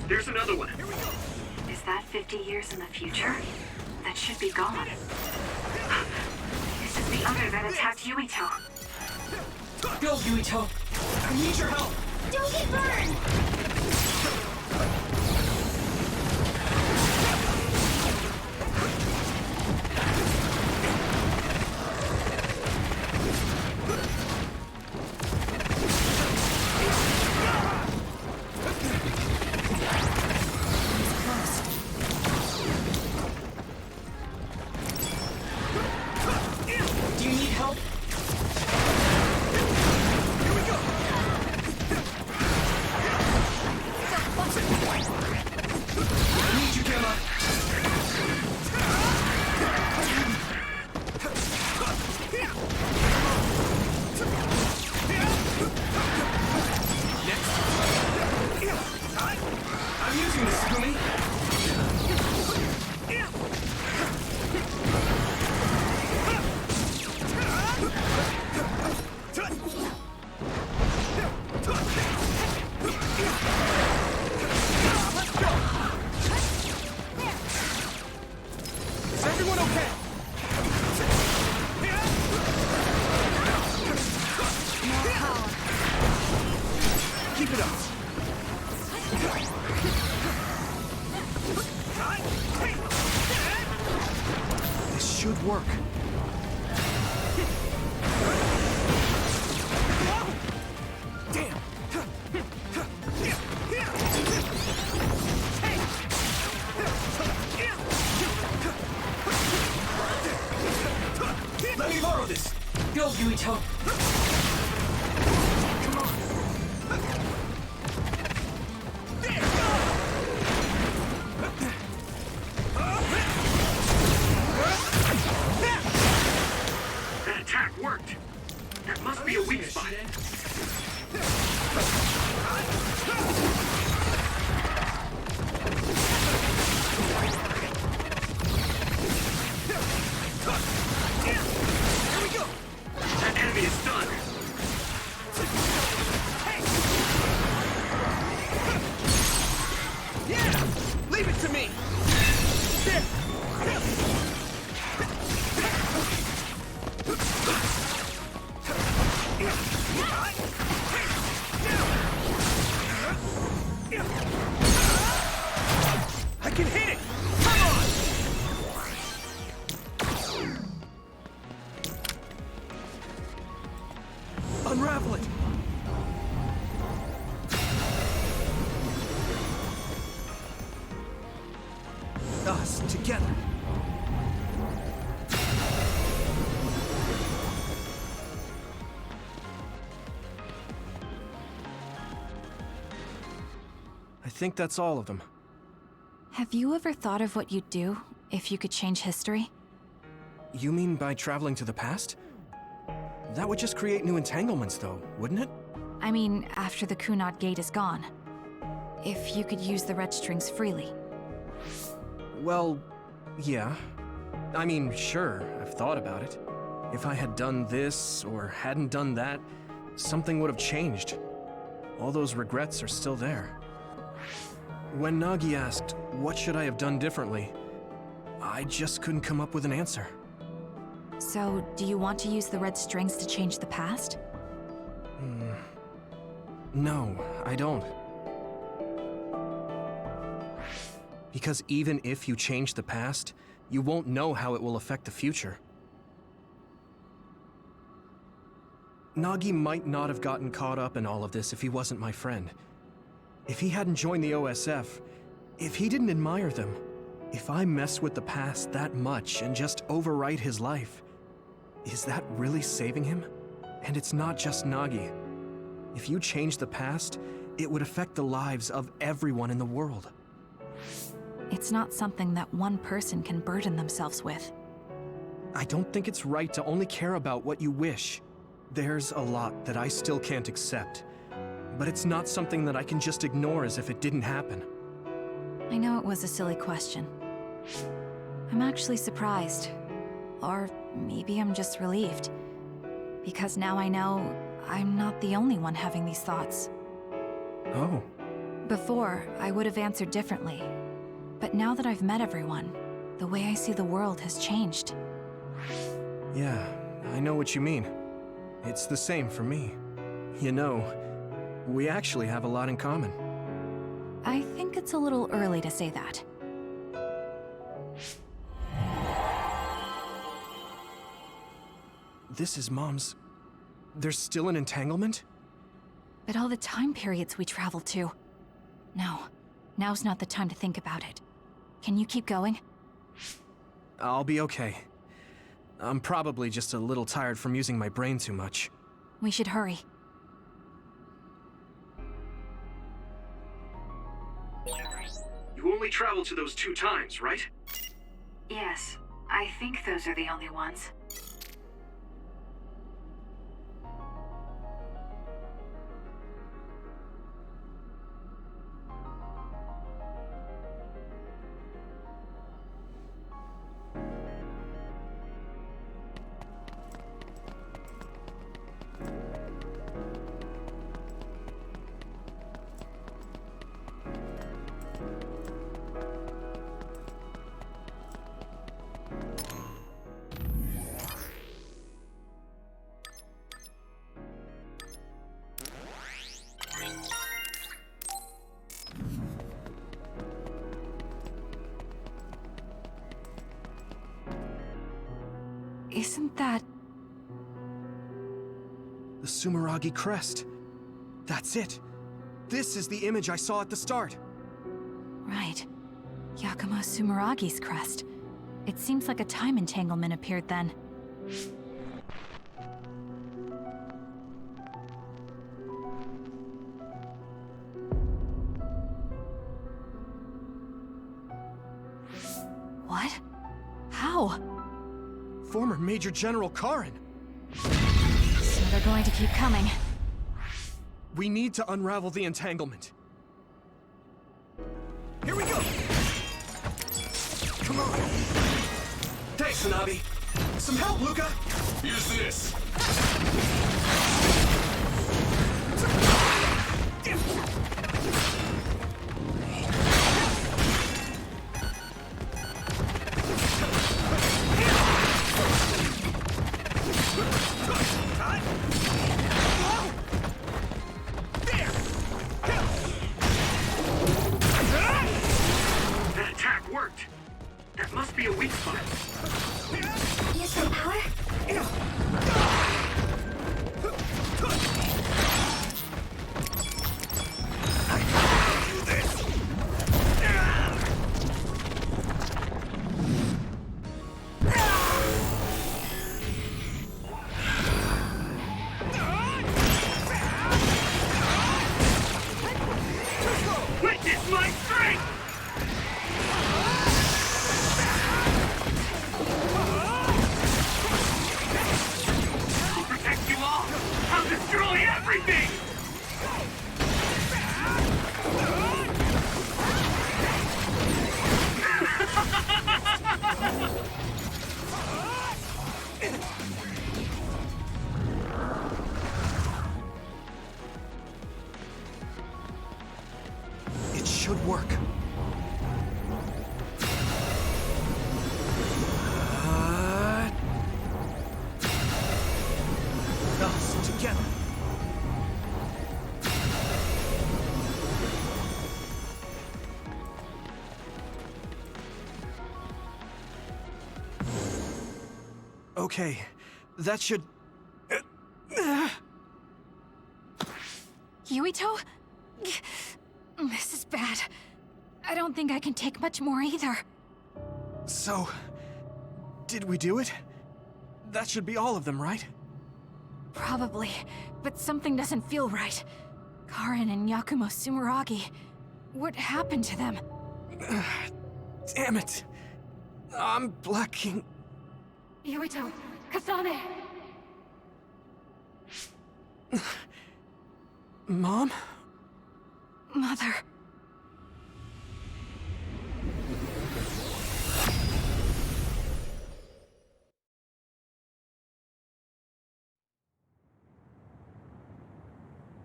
[SPEAKER 8] There's another one.
[SPEAKER 6] Is that 50 years in the future? That should be gone. This is the other that attacked Yuito.
[SPEAKER 11] Go, Yuito. I need your help.
[SPEAKER 4] Don't get burned!
[SPEAKER 11] Do you need help? I need you, Gemma. I'm using this, Sugumi.
[SPEAKER 3] Is everyone okay? Keep it up.
[SPEAKER 1] This should work.
[SPEAKER 3] Damn.
[SPEAKER 11] Let me borrow this. Go, Yuito.
[SPEAKER 3] Come on.
[SPEAKER 1] together. I think that's all of them.
[SPEAKER 2] Have you ever thought of what you'd do if you could change history?
[SPEAKER 1] You mean by traveling to the past? That would just create new entanglements, though, wouldn't it?
[SPEAKER 2] I mean, after the Kunad Gate is gone. If you could use the red strings freely.
[SPEAKER 1] Well, yeah. I mean, sure, I've thought about it. If I had done this, or hadn't done that, something would have changed. All those regrets are still there. When Nagi asked, what should I have done differently, I just couldn't come up with an answer.
[SPEAKER 2] So, do you want to use the red strings to change the past?
[SPEAKER 1] No, I don't. Because even if you change the past, you won't know how it will affect the future. Nagi might not have gotten caught up in all of this if he wasn't my friend. If he hadn't joined the OSF, if he didn't admire them, if I mess with the past that much and just overwrite his life, is that really saving him? And it's not just Nagi. If you change the past, it would affect the lives of everyone in the world.
[SPEAKER 2] It's not something that one person can burden themselves with.
[SPEAKER 1] I don't think it's right to only care about what you wish. There's a lot that I still can't accept, but it's not something that I can just ignore as if it didn't happen.
[SPEAKER 2] I know it was a silly question. I'm actually surprised. Or maybe I'm just relieved. Because now I know I'm not the only one having these thoughts.
[SPEAKER 1] Oh.
[SPEAKER 2] Before, I would have answered differently. But now that I've met everyone, the way I see the world has changed.
[SPEAKER 1] Yeah, I know what you mean. It's the same for me. You know, we actually have a lot in common.
[SPEAKER 2] I think it's a little early to say that.
[SPEAKER 1] This is Mom's... There's still an entanglement?
[SPEAKER 2] But all the time periods we traveled to. No, now's not the time to think about it. Can you keep going?
[SPEAKER 1] I'll be okay. I'm probably just a little tired from using my brain too much.
[SPEAKER 2] We should hurry.
[SPEAKER 8] You only traveled to those 2 times, right?
[SPEAKER 6] Yes, I think those are the only ones.
[SPEAKER 2] Isn't that...
[SPEAKER 1] The Sumeragi crest. That's it. This is the image I saw at the start.
[SPEAKER 2] Right. Yakumo Sumeragi's crest. It seems like a time entanglement appeared then. What? How?
[SPEAKER 1] Former Major General Karin.
[SPEAKER 2] So they're going to keep coming.
[SPEAKER 1] We need to unravel the entanglement. Here we go! Come on! Thanks, Hanabi! Some help, Luca!
[SPEAKER 13] Use this!
[SPEAKER 8] That attack worked! That must be a weak spot.
[SPEAKER 4] Use some power?
[SPEAKER 1] could work. Us together. Okay, that should...
[SPEAKER 2] Yuito? This is bad. I don't think I can take much more either.
[SPEAKER 1] So, did we do it? That should be all of them, right?
[SPEAKER 2] Probably, but something doesn't feel right. Karin and Yakumo Sumeragi. What happened to them?
[SPEAKER 1] Damn it. I'm blacking...
[SPEAKER 12] Yuito, Kasane!
[SPEAKER 1] Mom?
[SPEAKER 2] Mother...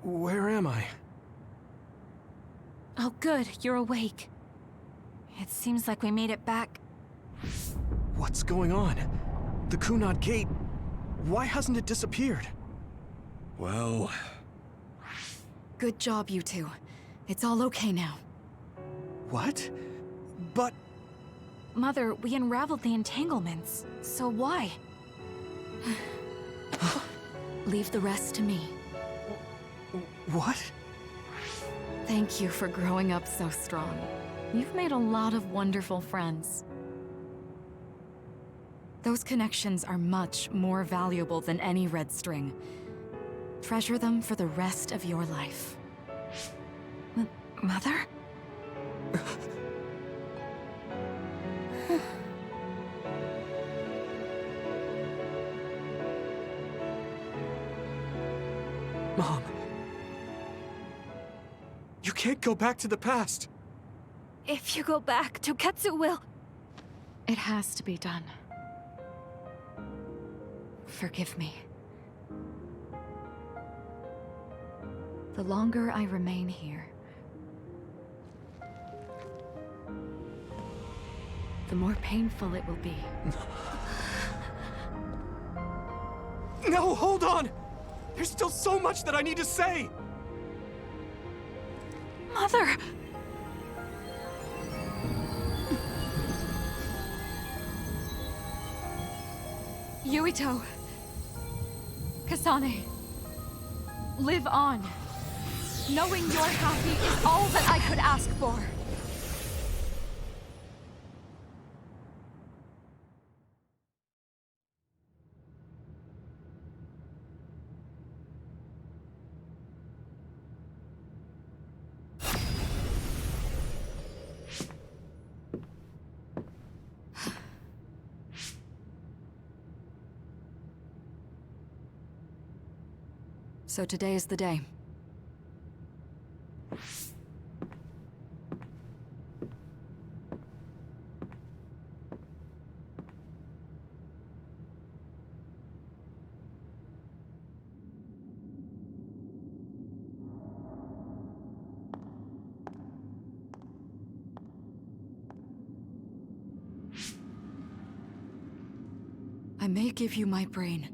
[SPEAKER 1] Where am I?
[SPEAKER 2] Oh good, you're awake. It seems like we made it back.
[SPEAKER 1] What's going on? The Kunad Gate... Why hasn't it disappeared?
[SPEAKER 3] Well...
[SPEAKER 10] Good job, you two. It's all okay now.
[SPEAKER 1] What? But...
[SPEAKER 2] Mother, we unraveled the entanglements, so why?
[SPEAKER 10] Leave the rest to me.
[SPEAKER 1] What?
[SPEAKER 10] Thank you for growing up so strong. You've made a lot of wonderful friends. Those connections are much more valuable than any red string. Treasure them for the rest of your life.
[SPEAKER 2] Mother?
[SPEAKER 1] Mom. You can't go back to the past.
[SPEAKER 2] If you go back, Toketsu will...
[SPEAKER 10] It has to be done. Forgive me. The longer I remain here, the more painful it will be.
[SPEAKER 1] No, hold on! There's still so much that I need to say!
[SPEAKER 2] Mother!
[SPEAKER 10] Yuito! Kasane! Live on! Knowing you're happy is all that I could ask for! So today is the day. I may give you my brain,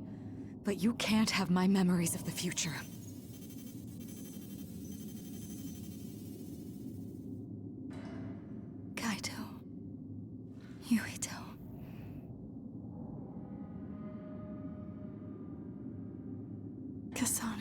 [SPEAKER 10] but you can't have my memories of the future. Kaito. Yuito. Kasane.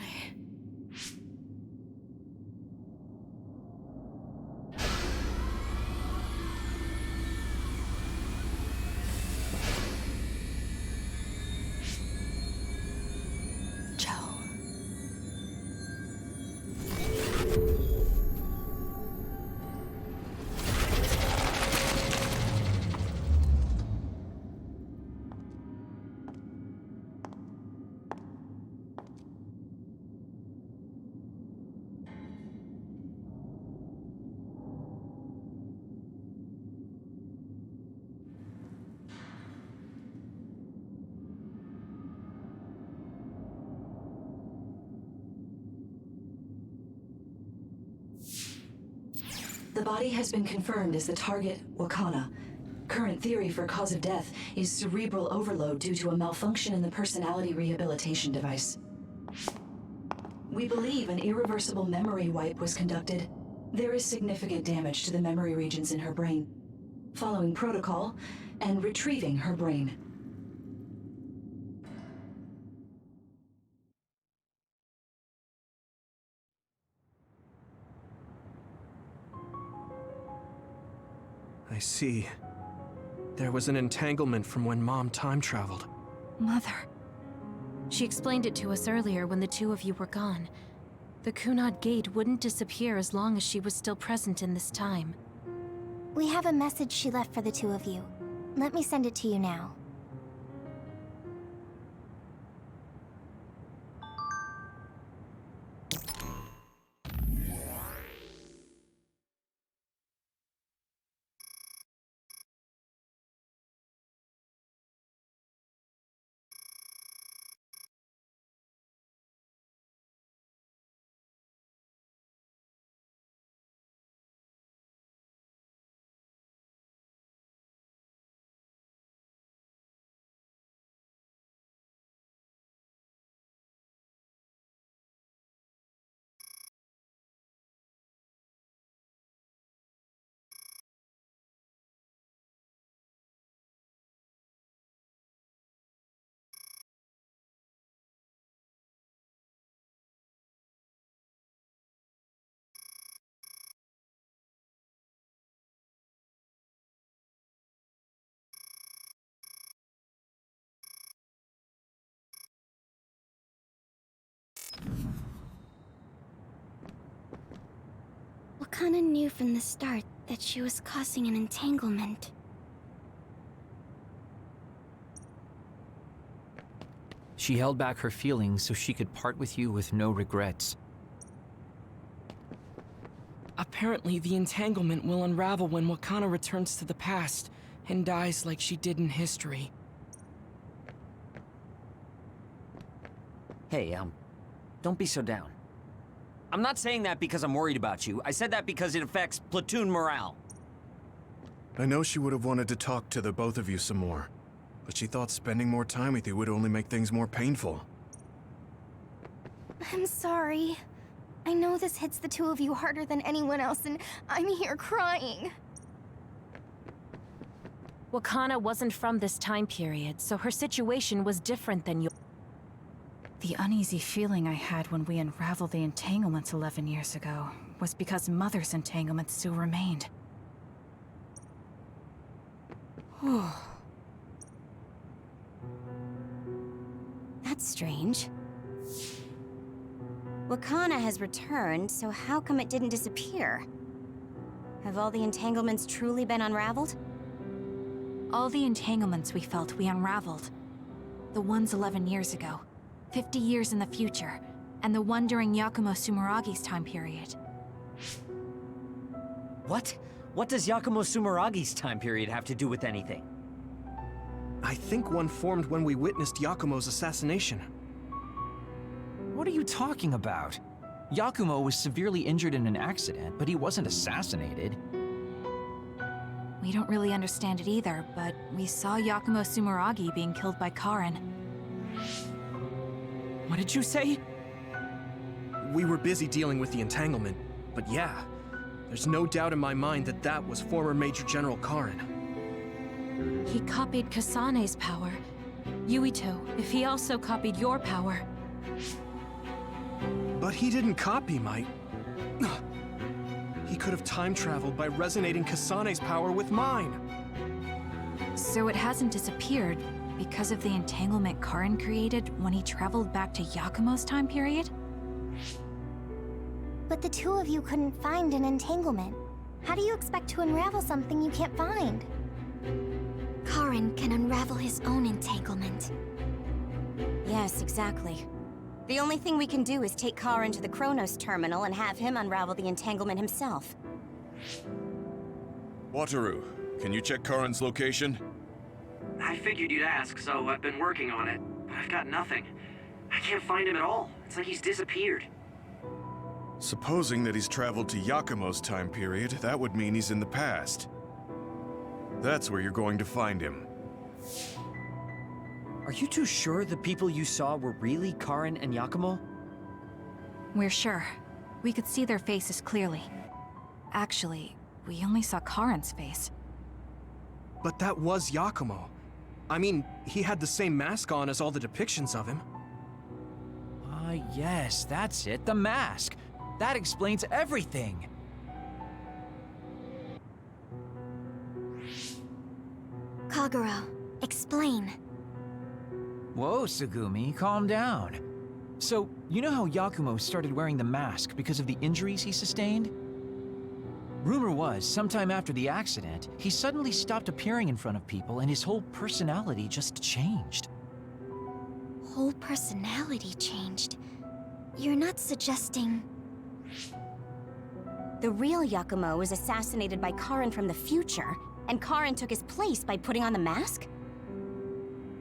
[SPEAKER 13] The body has been confirmed as the target, Wakana. Current theory for cause of death is cerebral overload due to a malfunction in the personality rehabilitation device. We believe an irreversible memory wipe was conducted. There is significant damage to the memory regions in her brain. Following protocol and retrieving her brain.
[SPEAKER 1] I see. There was an entanglement from when Mom time traveled.
[SPEAKER 2] Mother. She explained it to us earlier when the two of you were gone. The Kunad Gate wouldn't disappear as long as she was still present in this time.
[SPEAKER 4] We have a message she left for the two of you. Let me send it to you now. Wakana knew from the start that she was causing an entanglement.
[SPEAKER 7] She held back her feelings so she could part with you with no regrets.
[SPEAKER 11] Apparently, the entanglement will unravel when Wakana returns to the past and dies like she did in history.
[SPEAKER 9] Hey, don't be so down. I'm not saying that because I'm worried about you. I said that because it affects platoon morale.
[SPEAKER 3] I know she would have wanted to talk to the both of you some more, but she thought spending more time with you would only make things more painful.
[SPEAKER 4] I'm sorry. I know this hits the two of you harder than anyone else, and I'm here crying.
[SPEAKER 2] Wakana wasn't from this time period, so her situation was different than yours. The uneasy feeling I had when we unraveled the entanglements 11 years ago was because Mother's entanglement still remained.
[SPEAKER 4] That's strange. Wakana has returned, so how come it didn't disappear? Have all the entanglements truly been unraveled?
[SPEAKER 2] All the entanglements we felt we unraveled. The ones 11 years ago, 50 years in the future, and the one during Yakumo Sumeragi's time period.
[SPEAKER 9] What? What does Yakumo Sumeragi's time period have to do with anything?
[SPEAKER 1] I think one formed when we witnessed Yakumo's assassination.
[SPEAKER 7] What are you talking about? Yakumo was severely injured in an accident, but he wasn't assassinated.
[SPEAKER 2] We don't really understand it either, but we saw Yakumo Sumeragi being killed by Karin.
[SPEAKER 11] What did you say?
[SPEAKER 1] We were busy dealing with the entanglement, but yeah, there's no doubt in my mind that that was former Major General Karin.
[SPEAKER 2] He copied Kasane's power. Yuito, if he also copied your power.
[SPEAKER 1] But he didn't copy my... He could have time traveled by resonating Kasane's power with mine.
[SPEAKER 2] So it hasn't disappeared because of the entanglement Karin created when he traveled back to Yakumo's time period?
[SPEAKER 4] But the two of you couldn't find an entanglement. How do you expect to unravel something you can't find? Karin can unravel his own entanglement. Yes, exactly. The only thing we can do is take Karin to the Chronos terminal and have him unravel the entanglement himself.
[SPEAKER 3] Wataru, can you check Karin's location?
[SPEAKER 8] I figured you'd ask, so I've been working on it, but I've got nothing. I can't find him at all. It's like he's disappeared.
[SPEAKER 3] Supposing that he's traveled to Yakumo's time period, that would mean he's in the past. That's where you're going to find him.
[SPEAKER 9] Are you too sure the people you saw were really Karin and Yakumo?
[SPEAKER 2] We're sure. We could see their faces clearly. Actually, we only saw Karin's face.
[SPEAKER 1] But that was Yakumo. I mean, he had the same mask on as all the depictions of him.
[SPEAKER 7] Ah, yes, that's it, the mask. That explains everything.
[SPEAKER 4] Kagero, explain.
[SPEAKER 7] Whoa, Tsugumi, calm down. So, you know how Yakumo started wearing the mask because of the injuries he sustained? Rumor was, sometime after the accident, he suddenly stopped appearing in front of people and his whole personality just changed.
[SPEAKER 4] Whole personality changed? You're not suggesting... The real Yakumo was assassinated by Karin from the future, and Karin took his place by putting on the mask?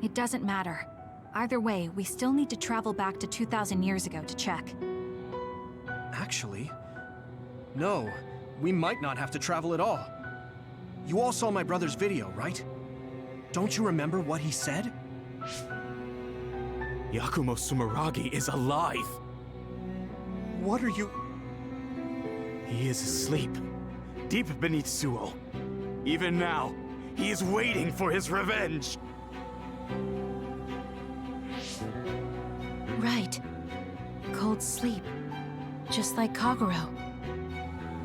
[SPEAKER 2] It doesn't matter. Either way, we still need to travel back to 2,000 years ago to check.
[SPEAKER 1] Actually, no. We might not have to travel at all. You all saw my brother's video, right? Don't you remember what he said?
[SPEAKER 14] Yakumo Sumeragi is alive!
[SPEAKER 1] What are you...
[SPEAKER 14] He is asleep, deep beneath Suo. Even now, he is waiting for his revenge!
[SPEAKER 2] Right. Cold sleep. Just like Kagero.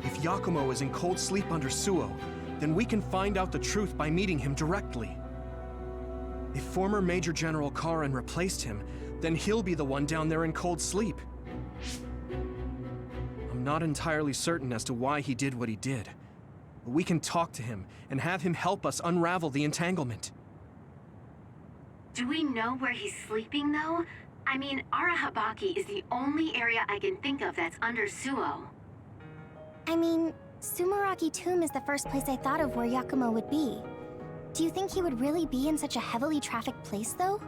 [SPEAKER 1] If Yakumo is in cold sleep under Suo, then we can find out the truth by meeting him directly. If former Major General Karin replaced him, then he'll be the one down there in cold sleep. I'm not entirely certain as to why he did what he did, but we can talk to him and have him help us unravel the entanglement.
[SPEAKER 6] Do we know where he's sleeping, though? I mean, Arahabaki is the only area I can think of that's under Suo.
[SPEAKER 4] I mean, Sumeragi Tomb is the first place I thought of where Yakumo would be. Do you think he would really be in such a heavily trafficked place, though?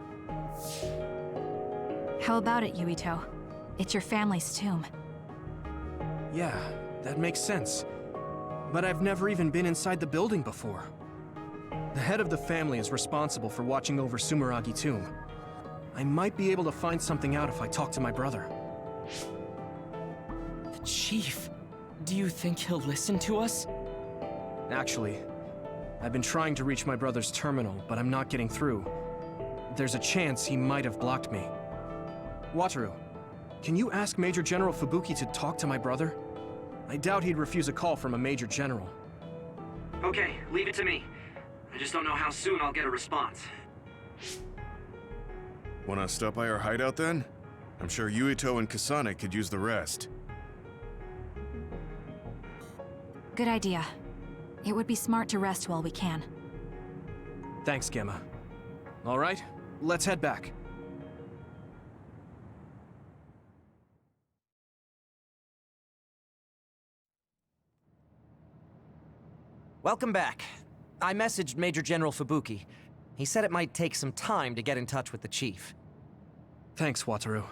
[SPEAKER 2] How about it, Yuito? It's your family's tomb.
[SPEAKER 1] Yeah, that makes sense. But I've never even been inside the building before. The head of the family is responsible for watching over Sumeragi Tomb. I might be able to find something out if I talk to my brother.
[SPEAKER 11] The chief. Do you think he'll listen to us?
[SPEAKER 1] Actually, I've been trying to reach my brother's terminal, but I'm not getting through. There's a chance he might have blocked me. Wataru, can you ask Major General Fubuki to talk to my brother? I doubt he'd refuse a call from a Major General.
[SPEAKER 8] Okay, leave it to me. I just don't know how soon I'll get a response.
[SPEAKER 3] Wanna stop by our hideout then? I'm sure Yuito and Kasane could use the rest.
[SPEAKER 2] Good idea. It would be smart to rest while we can.
[SPEAKER 1] Thanks, Gemma. All right, let's head back.
[SPEAKER 9] Welcome back. I messaged Major General Fubuki. He said it might take some time to get in touch with the chief.
[SPEAKER 1] Thanks, Wataru.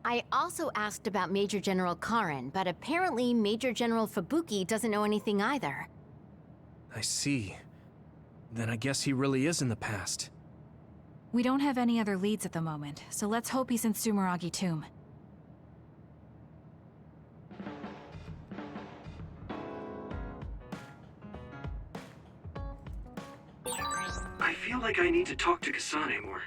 [SPEAKER 15] I also asked about Major General Karin, but apparently Major General Fubuki doesn't know anything either.
[SPEAKER 1] I see. Then I guess he really is in the past.
[SPEAKER 2] We don't have any other leads at the moment, so let's hope he's in Sumeragi Tomb.
[SPEAKER 8] I feel like I need to talk to Kasane more.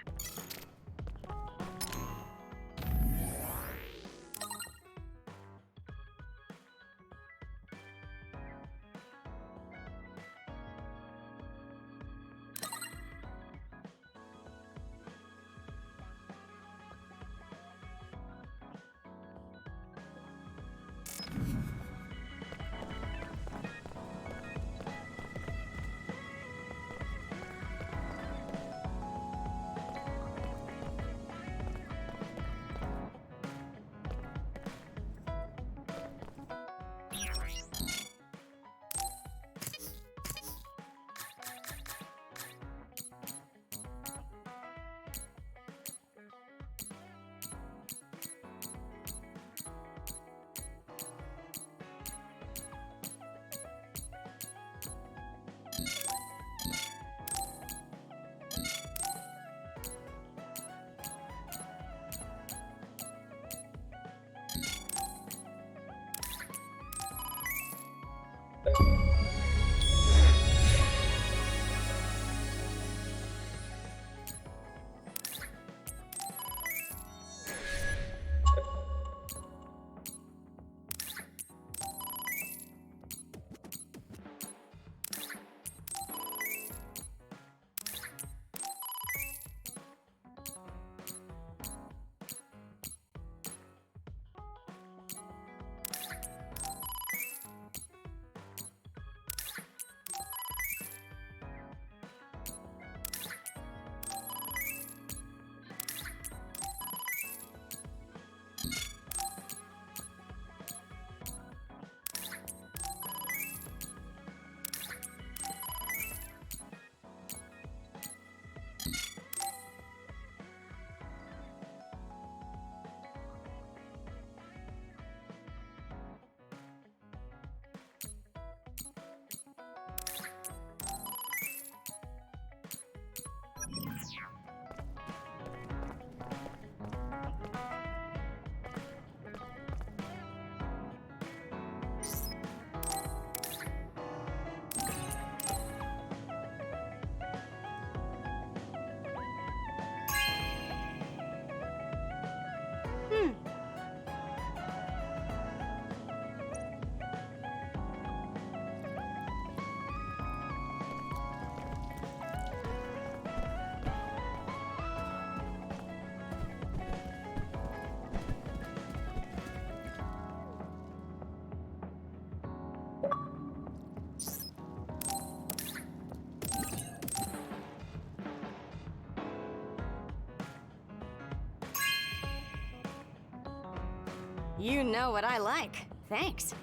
[SPEAKER 4] You know what I like. Thanks.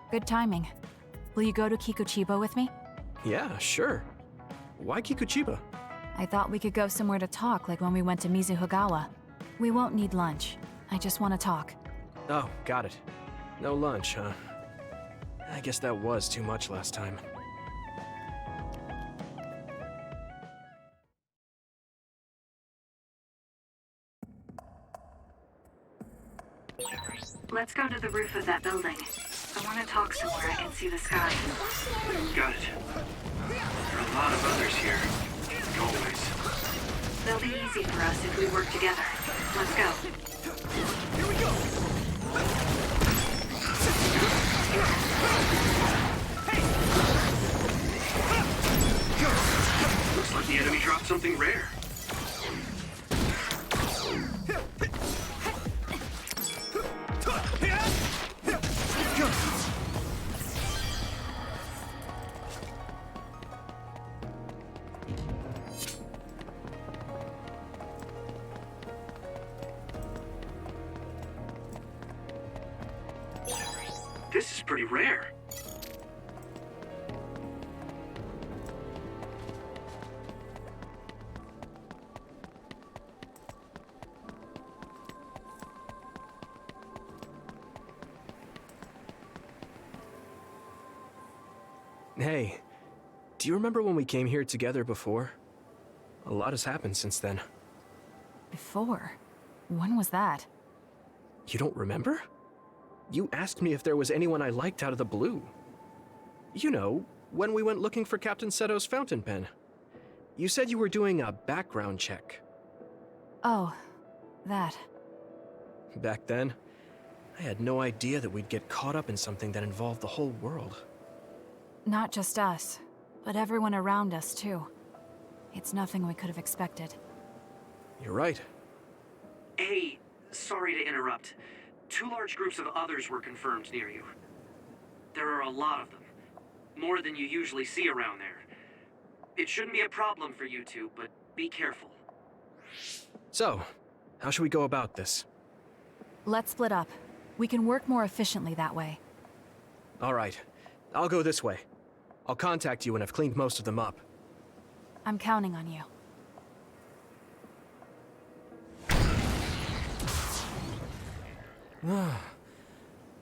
[SPEAKER 2] Good timing. Will you go to Kikuchiba with me?
[SPEAKER 1] Yeah, sure. Why Kikuchiba?
[SPEAKER 2] I thought we could go somewhere to talk, like when we went to Mizuhagawa. We won't need lunch. I just want to talk.
[SPEAKER 1] Oh, got it. No lunch, huh? I guess that was too much last time.
[SPEAKER 6] Let's go to the roof of that building. I want to talk somewhere I can see the sky.
[SPEAKER 8] Got it. There are a lot of others here. Always.
[SPEAKER 6] They'll be easy for us if we work together. Let's go.
[SPEAKER 14] Here we go!
[SPEAKER 8] Looks like the enemy dropped something rare. This is pretty rare.
[SPEAKER 1] Hey, do you remember when we came here together before? A lot has happened since then.
[SPEAKER 2] Before? When was that?
[SPEAKER 1] You don't remember? You asked me if there was anyone I liked out of the blue. You know, when we went looking for Captain Seto's fountain pen. You said you were doing a background check.
[SPEAKER 2] Oh, that.
[SPEAKER 1] Back then, I had no idea that we'd get caught up in something that involved the whole world.
[SPEAKER 2] Not just us, but everyone around us, too. It's nothing we could have expected.
[SPEAKER 1] You're right.
[SPEAKER 8] Hey, sorry to interrupt. 2 large groups of others were confirmed near you. There are a lot of them. More than you usually see around there. It shouldn't be a problem for you two, but be careful.
[SPEAKER 1] So, how should we go about this?
[SPEAKER 2] Let's split up. We can work more efficiently that way.
[SPEAKER 1] All right. I'll go this way. I'll contact you when I've cleaned most of them up.
[SPEAKER 2] I'm counting on you.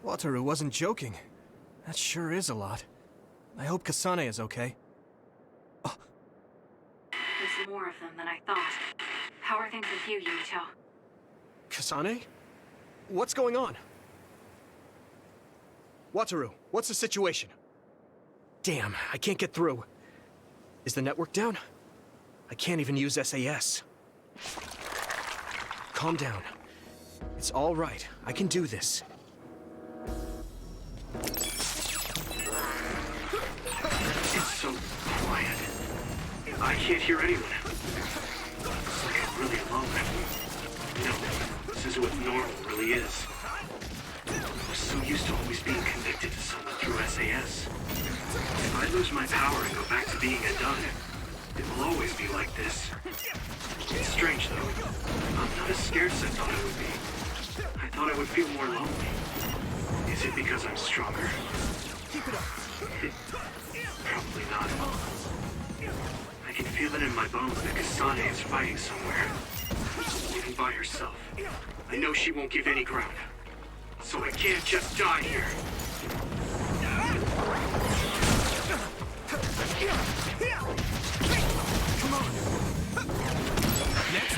[SPEAKER 1] Wataru wasn't joking. That sure is a lot. I hope Kasane is okay.
[SPEAKER 6] There's more of them than I thought. How are things with you, Yuito?
[SPEAKER 1] Kasane? What's going on? Wataru, what's the situation? Damn, I can't get through. Is the network down? I can't even use SAS. Calm down. It's all right. I can do this.
[SPEAKER 8] It's so quiet. I can't hear anyone. It's like I'm really alone. No, this is what normal really is. I was so used to always being connected to someone through SAS. If I lose my power and go back to being a dun, it will always be like this. It's strange though. I'm not as scared as I thought I would be. I thought I would feel more lonely. Is it because I'm stronger?
[SPEAKER 14] Keep it up.
[SPEAKER 8] Probably not. I can feel it in my bones that Kasane is fighting somewhere. Even by herself. I know she won't give any ground. So I can't just die here.
[SPEAKER 14] Come on. Next.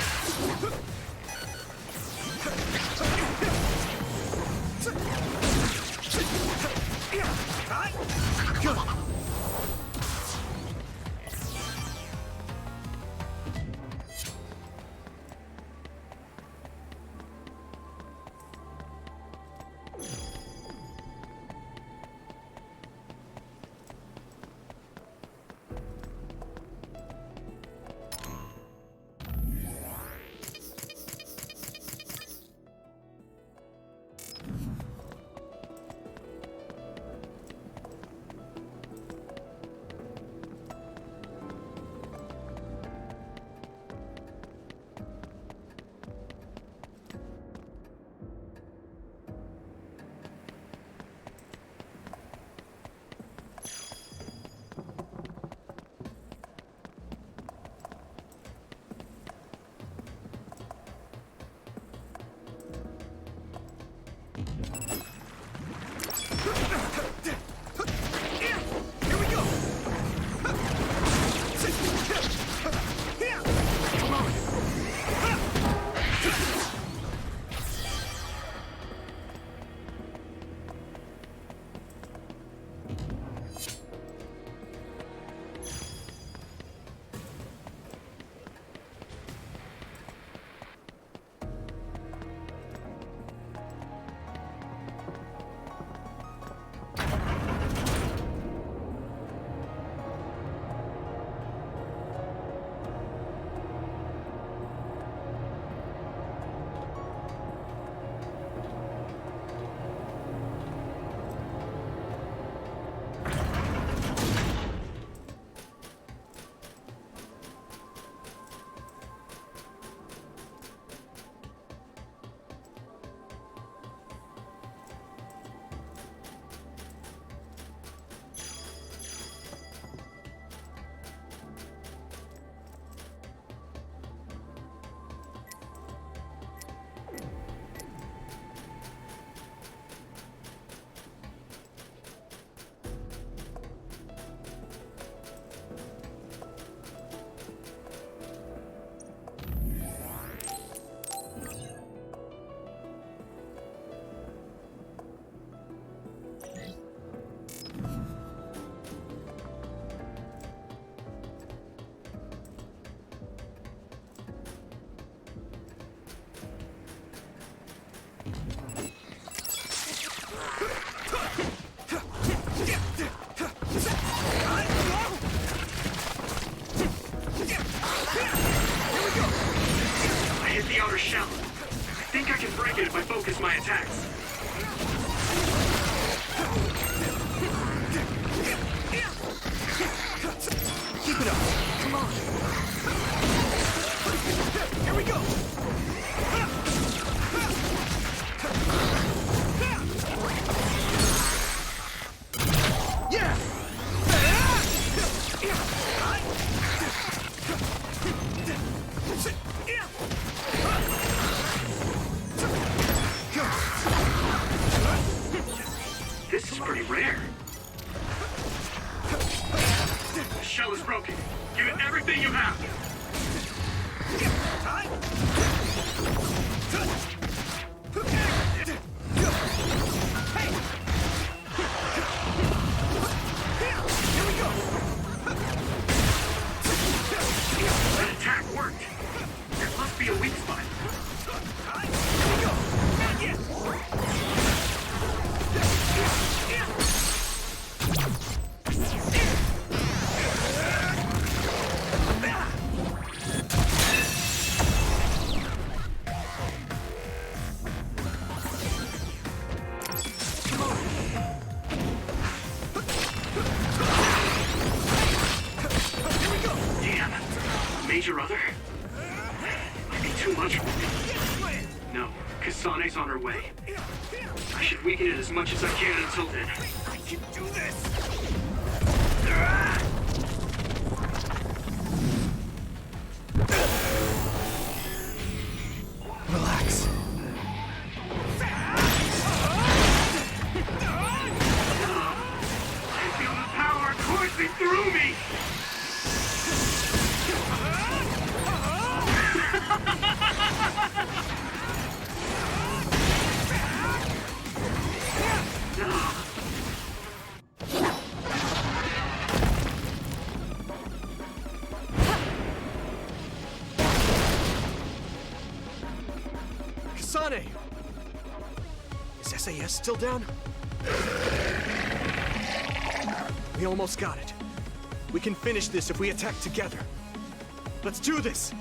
[SPEAKER 8] a shell. I think I can break it if I focus my attacks.
[SPEAKER 1] Keep it up. Come on. Here we go. Yeah.
[SPEAKER 8] This is pretty rare. The shell is broken. Give it everything you have. That attack worked. There must be a weak spot. Major Other? Might be too much for me. No, Kasane's on her way. I should weaken it as much as I can until then. I can do this!
[SPEAKER 1] Relax.
[SPEAKER 8] I feel the power coursing through me!
[SPEAKER 1] Kasane! Is SAS still down? We almost got it. We can finish this if we attack together. Let's do this!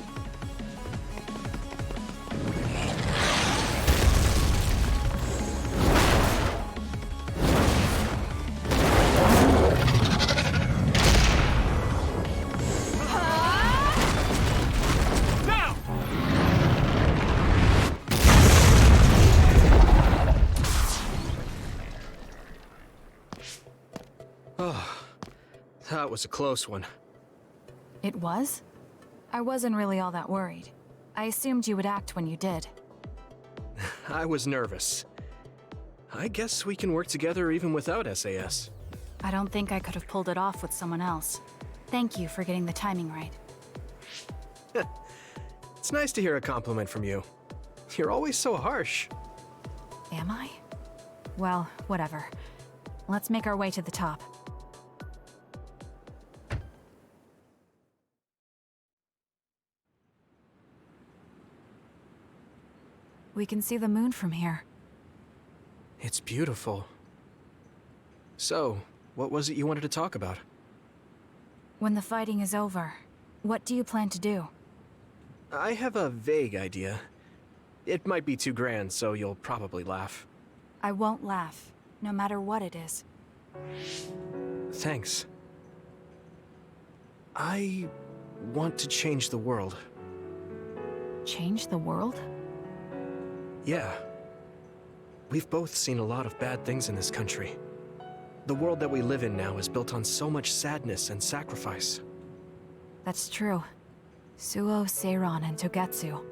[SPEAKER 1] That was a close one.
[SPEAKER 2] It was? I wasn't really all that worried. I assumed you would act when you did.
[SPEAKER 1] I was nervous. I guess we can work together even without SAS.
[SPEAKER 2] I don't think I could have pulled it off with someone else. Thank you for getting the timing right.
[SPEAKER 1] It's nice to hear a compliment from you. You're always so harsh.
[SPEAKER 2] Am I? Well, whatever. Let's make our way to the top. We can see the moon from here.
[SPEAKER 1] It's beautiful. So, what was it you wanted to talk about?
[SPEAKER 2] When the fighting is over, what do you plan to do?
[SPEAKER 1] I have a vague idea. It might be too grand, so you'll probably laugh.
[SPEAKER 2] I won't laugh, no matter what it is.
[SPEAKER 1] Thanks. I want to change the world.
[SPEAKER 2] Change the world?
[SPEAKER 1] Yeah. We've both seen a lot of bad things in this country. The world that we live in now is built on so much sadness and sacrifice.
[SPEAKER 2] That's true. Suo, Seiran, and Togetsu.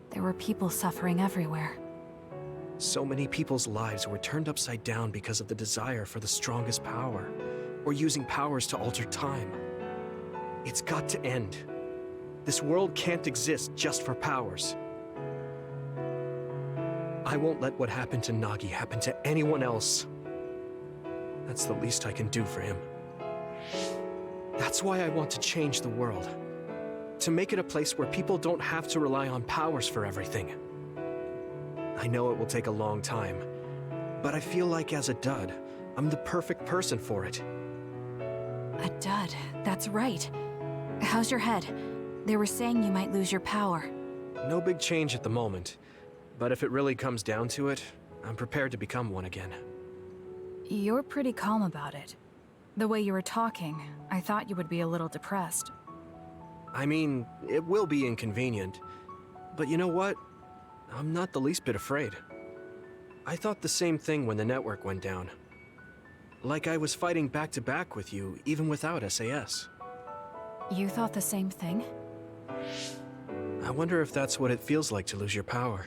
[SPEAKER 2] There were people suffering everywhere.
[SPEAKER 1] So many people's lives were turned upside down because of the desire for the strongest power, or using powers to alter time. It's got to end. This world can't exist just for powers. I won't let what happened to Nagi happen to anyone else. That's the least I can do for him. That's why I want to change the world. To make it a place where people don't have to rely on powers for everything. I know it will take a long time, but I feel like as a dud, I'm the perfect person for it.
[SPEAKER 2] A dud, that's right. How's your head? They were saying you might lose your power.
[SPEAKER 1] No big change at the moment, but if it really comes down to it, I'm prepared to become one again.
[SPEAKER 2] You're pretty calm about it. The way you were talking, I thought you would be a little depressed.
[SPEAKER 1] I mean, it will be inconvenient, but you know what? I'm not the least bit afraid. I thought the same thing when the network went down. Like I was fighting back-to-back with you, even without SAS.
[SPEAKER 2] You thought the same thing?
[SPEAKER 1] I wonder if that's what it feels like to lose your power.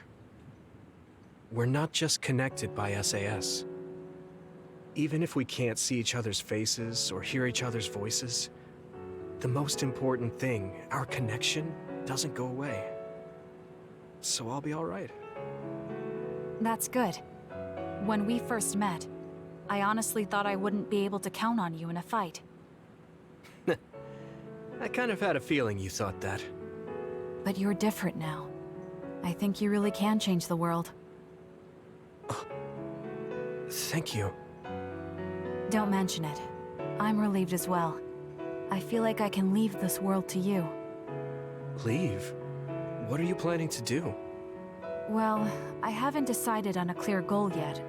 [SPEAKER 1] We're not just connected by SAS. Even if we can't see each other's faces or hear each other's voices, the most important thing, our connection, doesn't go away. So I'll be all right.
[SPEAKER 2] That's good. When we first met, I honestly thought I wouldn't be able to count on you in a fight.
[SPEAKER 1] I kind of had a feeling you thought that.
[SPEAKER 2] But you're different now. I think you really can change the world.
[SPEAKER 1] Thank you.
[SPEAKER 2] Don't mention it. I'm relieved as well. I feel like I can leave this world to you.
[SPEAKER 1] Leave? What are you planning to do?
[SPEAKER 2] Well, I haven't decided on a clear goal yet,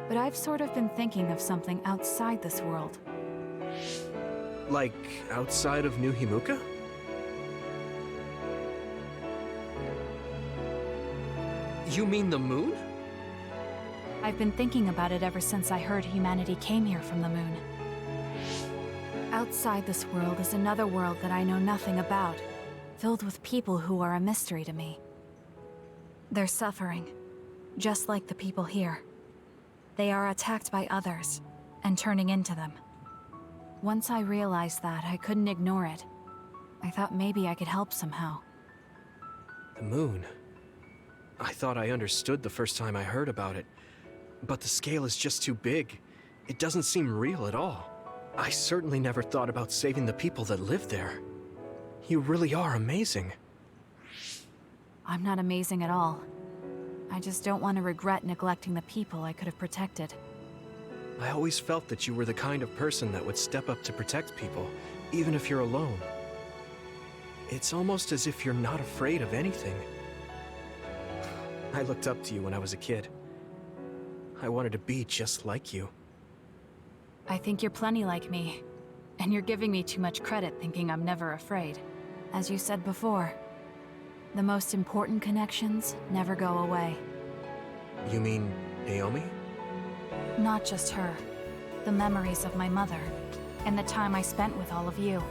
[SPEAKER 2] but I've sort of been thinking of something outside this world.
[SPEAKER 1] Like, outside of New Himuka? You mean the moon?
[SPEAKER 2] I've been thinking about it ever since I heard humanity came here from the moon. Outside this world is another world that I know nothing about, filled with people who are a mystery to me. They're suffering, just like the people here. They are attacked by others, and turning into them. Once I realized that, I couldn't ignore it. I thought maybe I could help somehow.
[SPEAKER 1] The moon. I thought I understood the first time I heard about it, but the scale is just too big. It doesn't seem real at all. I certainly never thought about saving the people that live there. You really are amazing.
[SPEAKER 2] I'm not amazing at all. I just don't want to regret neglecting the people I could have protected.
[SPEAKER 1] I always felt that you were the kind of person that would step up to protect people, even if you're alone. It's almost as if you're not afraid of anything. I looked up to you when I was a kid. I wanted to be just like you.
[SPEAKER 2] I think you're plenty like me, and you're giving me too much credit thinking I'm never afraid. As you said before, the most important connections never go away.
[SPEAKER 1] You mean Naomi?
[SPEAKER 2] Not just her. The memories of my mother, and the time I spent with all of you.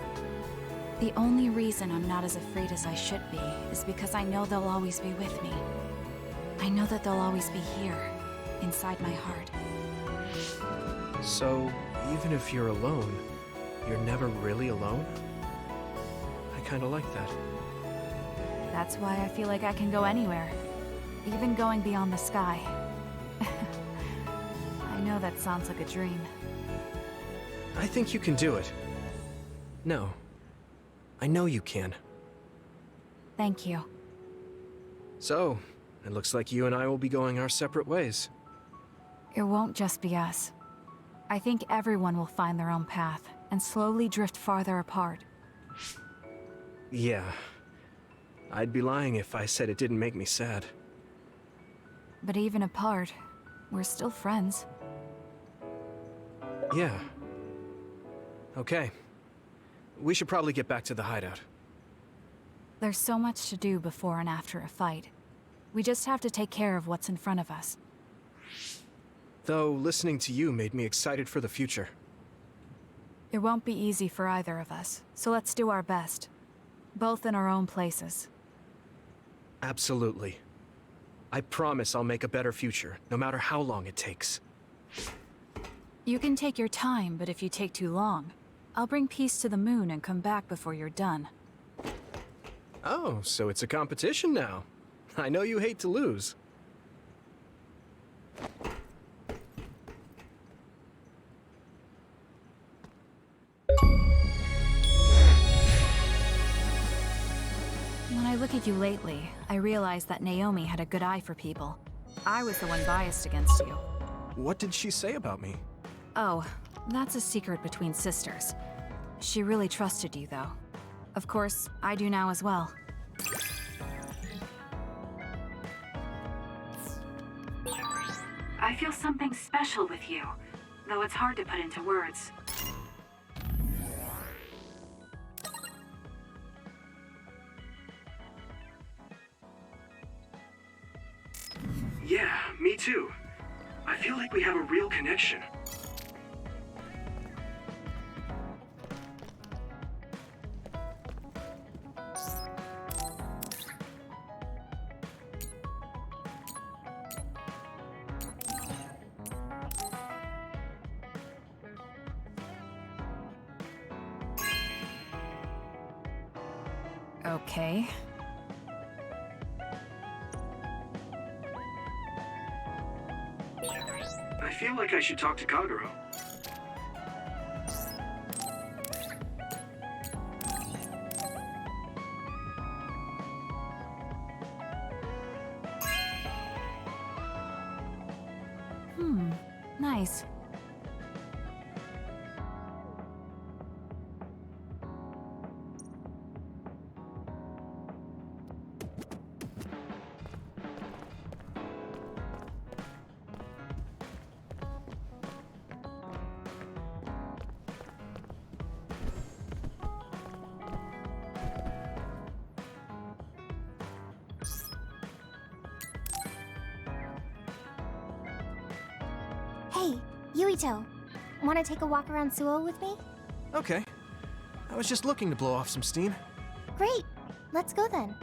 [SPEAKER 2] The only reason I'm not as afraid as I should be is because I know they'll always be with me. I know that they'll always be here, inside my heart.
[SPEAKER 1] So, even if you're alone, you're never really alone? I kinda like that.
[SPEAKER 2] That's why I feel like I can go anywhere, even going beyond the sky. I know that sounds like a dream.
[SPEAKER 1] I think you can do it. No. I know you can.
[SPEAKER 2] Thank you.
[SPEAKER 1] So, it looks like you and I will be going our separate ways.
[SPEAKER 2] It won't just be us. I think everyone will find their own path and slowly drift farther apart.
[SPEAKER 1] Yeah. I'd be lying if I said it didn't make me sad.
[SPEAKER 2] But even apart, we're still friends.
[SPEAKER 1] Yeah. Okay. We should probably get back to the hideout.
[SPEAKER 2] There's so much to do before and after a fight. We just have to take care of what's in front of us.
[SPEAKER 1] Though, listening to you made me excited for the future.
[SPEAKER 2] It won't be easy for either of us, so let's do our best. Both in our own places.
[SPEAKER 1] Absolutely. I promise I'll make a better future, no matter how long it takes.
[SPEAKER 2] You can take your time, but if you take too long, I'll bring peace to the moon and come back before you're done.
[SPEAKER 1] Oh, so it's a competition now. I know you hate to lose.
[SPEAKER 2] When I look at you lately, I realize that Naomi had a good eye for people. I was the one biased against you.
[SPEAKER 1] What did she say about me?
[SPEAKER 2] Oh, that's a secret between sisters. She really trusted you, though. Of course, I do now as well.
[SPEAKER 6] I feel something special with you, though it's hard to put into words.
[SPEAKER 1] Yeah, me too. I feel like we have a real connection.
[SPEAKER 2] Okay.
[SPEAKER 1] I feel like I should talk to Kagero.
[SPEAKER 2] Nice.
[SPEAKER 4] Hey, Yuito. Want to take a walk around Suo with me?
[SPEAKER 1] Okay. I was just looking to blow off some steam.
[SPEAKER 4] Great. Let's go then.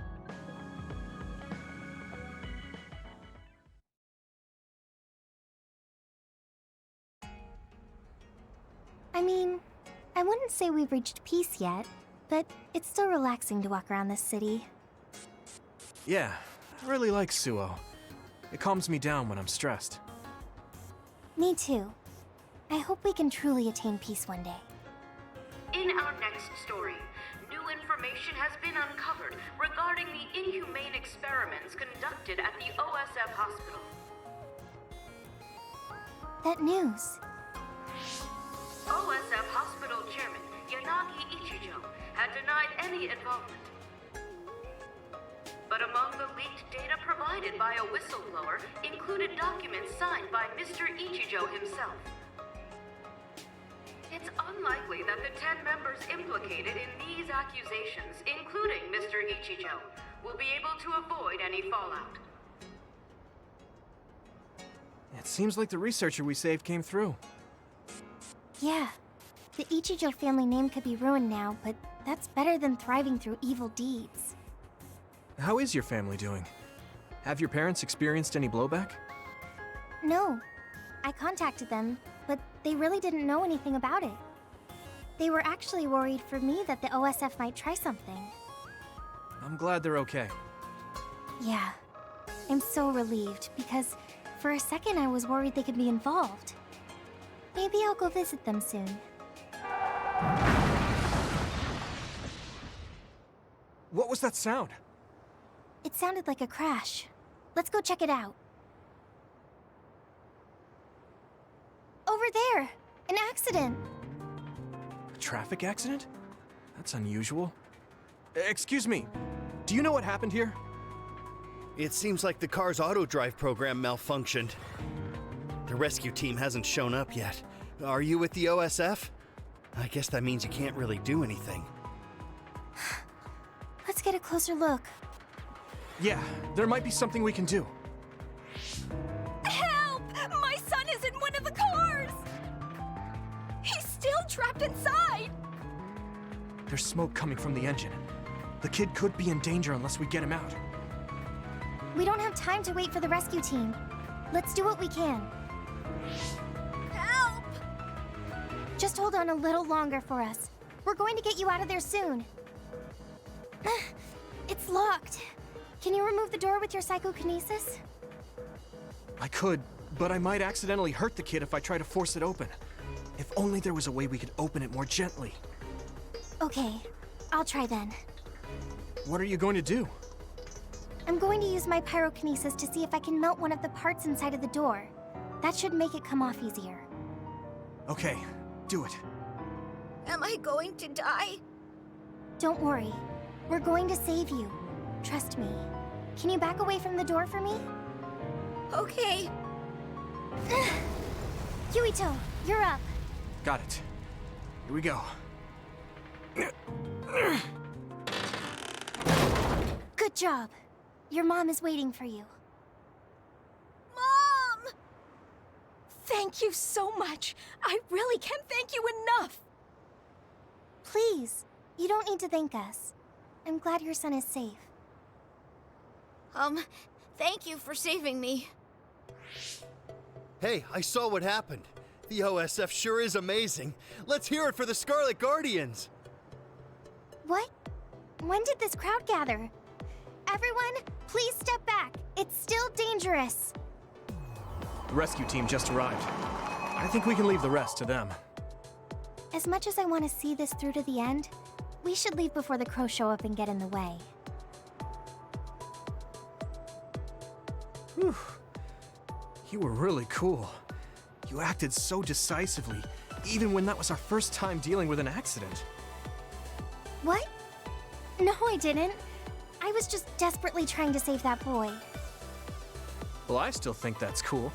[SPEAKER 4] I mean, I wouldn't say we've reached peace yet, but it's still relaxing to walk around this city.
[SPEAKER 1] Yeah, I really like Suo. It calms me down when I'm stressed.
[SPEAKER 4] Me too. I hope we can truly attain peace one day.
[SPEAKER 12] In our next story, new information has been uncovered regarding the inhumane experiments conducted at the OSF hospital.
[SPEAKER 4] That news.
[SPEAKER 12] OSF hospital chairman Yanagi Ichijo had denied any involvement. But among the leaked data provided by a whistleblower included documents signed by Mr. Ichijo himself. It's unlikely that the 10 members implicated in these accusations, including Mr. Ichijo, will be able to avoid any fallout.
[SPEAKER 1] It seems like the researcher we saved came through.
[SPEAKER 4] Yeah. The Ichijo family name could be ruined now, but that's better than thriving through evil deeds.
[SPEAKER 1] How is your family doing? Have your parents experienced any blowback?
[SPEAKER 4] No. I contacted them, but they really didn't know anything about it. They were actually worried for me that the OSF might try something.
[SPEAKER 1] I'm glad they're okay.
[SPEAKER 4] Yeah. I'm so relieved, because for a second I was worried they could be involved. Maybe I'll go visit them soon.
[SPEAKER 1] What was that sound?
[SPEAKER 4] It sounded like a crash. Let's go check it out. Over there! An accident!
[SPEAKER 1] A traffic accident? That's unusual. Excuse me, do you know what happened here?
[SPEAKER 16] It seems like the car's auto-drive program malfunctioned. The rescue team hasn't shown up yet. Are you with the OSF? I guess that means you can't really do anything.
[SPEAKER 4] Let's get a closer look.
[SPEAKER 1] Yeah, there might be something we can do.
[SPEAKER 17] Help! My son is in one of the cars! He's still trapped inside!
[SPEAKER 1] There's smoke coming from the engine. The kid could be in danger unless we get him out.
[SPEAKER 4] We don't have time to wait for the rescue team. Let's do what we can.
[SPEAKER 17] Help!
[SPEAKER 4] Just hold on a little longer for us. We're going to get you out of there soon. It's locked. Can you remove the door with your psychokinesis?
[SPEAKER 1] I could, but I might accidentally hurt the kid if I try to force it open. If only there was a way we could open it more gently.
[SPEAKER 4] Okay, I'll try then.
[SPEAKER 1] What are you going to do?
[SPEAKER 4] I'm going to use my pyrokinesis to see if I can melt one of the parts inside of the door. That should make it come off easier.
[SPEAKER 1] Okay, do it.
[SPEAKER 17] Am I going to die?
[SPEAKER 4] Don't worry. We're going to save you. Trust me. Can you back away from the door for me?
[SPEAKER 17] Okay.
[SPEAKER 4] Yuito, you're up.
[SPEAKER 1] Got it. Here we go.
[SPEAKER 4] Good job. Your mom is waiting for you.
[SPEAKER 17] Mom! Thank you so much. I really can't thank you enough.
[SPEAKER 4] Please, you don't need to thank us. I'm glad your son is safe.
[SPEAKER 17] Thank you for saving me.
[SPEAKER 16] Hey, I saw what happened. The OSF sure is amazing. Let's hear it for the Scarlet Guardians.
[SPEAKER 4] What? When did this crowd gather? Everyone, please step back. It's still dangerous.
[SPEAKER 1] The rescue team just arrived. I think we can leave the rest to them.
[SPEAKER 4] As much as I want to see this through to the end, we should leave before the crows show up and get in the way.
[SPEAKER 1] Whew. You were really cool. You acted so decisively, even when that was our first time dealing with an accident.
[SPEAKER 4] What? No, I didn't. I was just desperately trying to save that boy.
[SPEAKER 1] Well, I still think that's cool.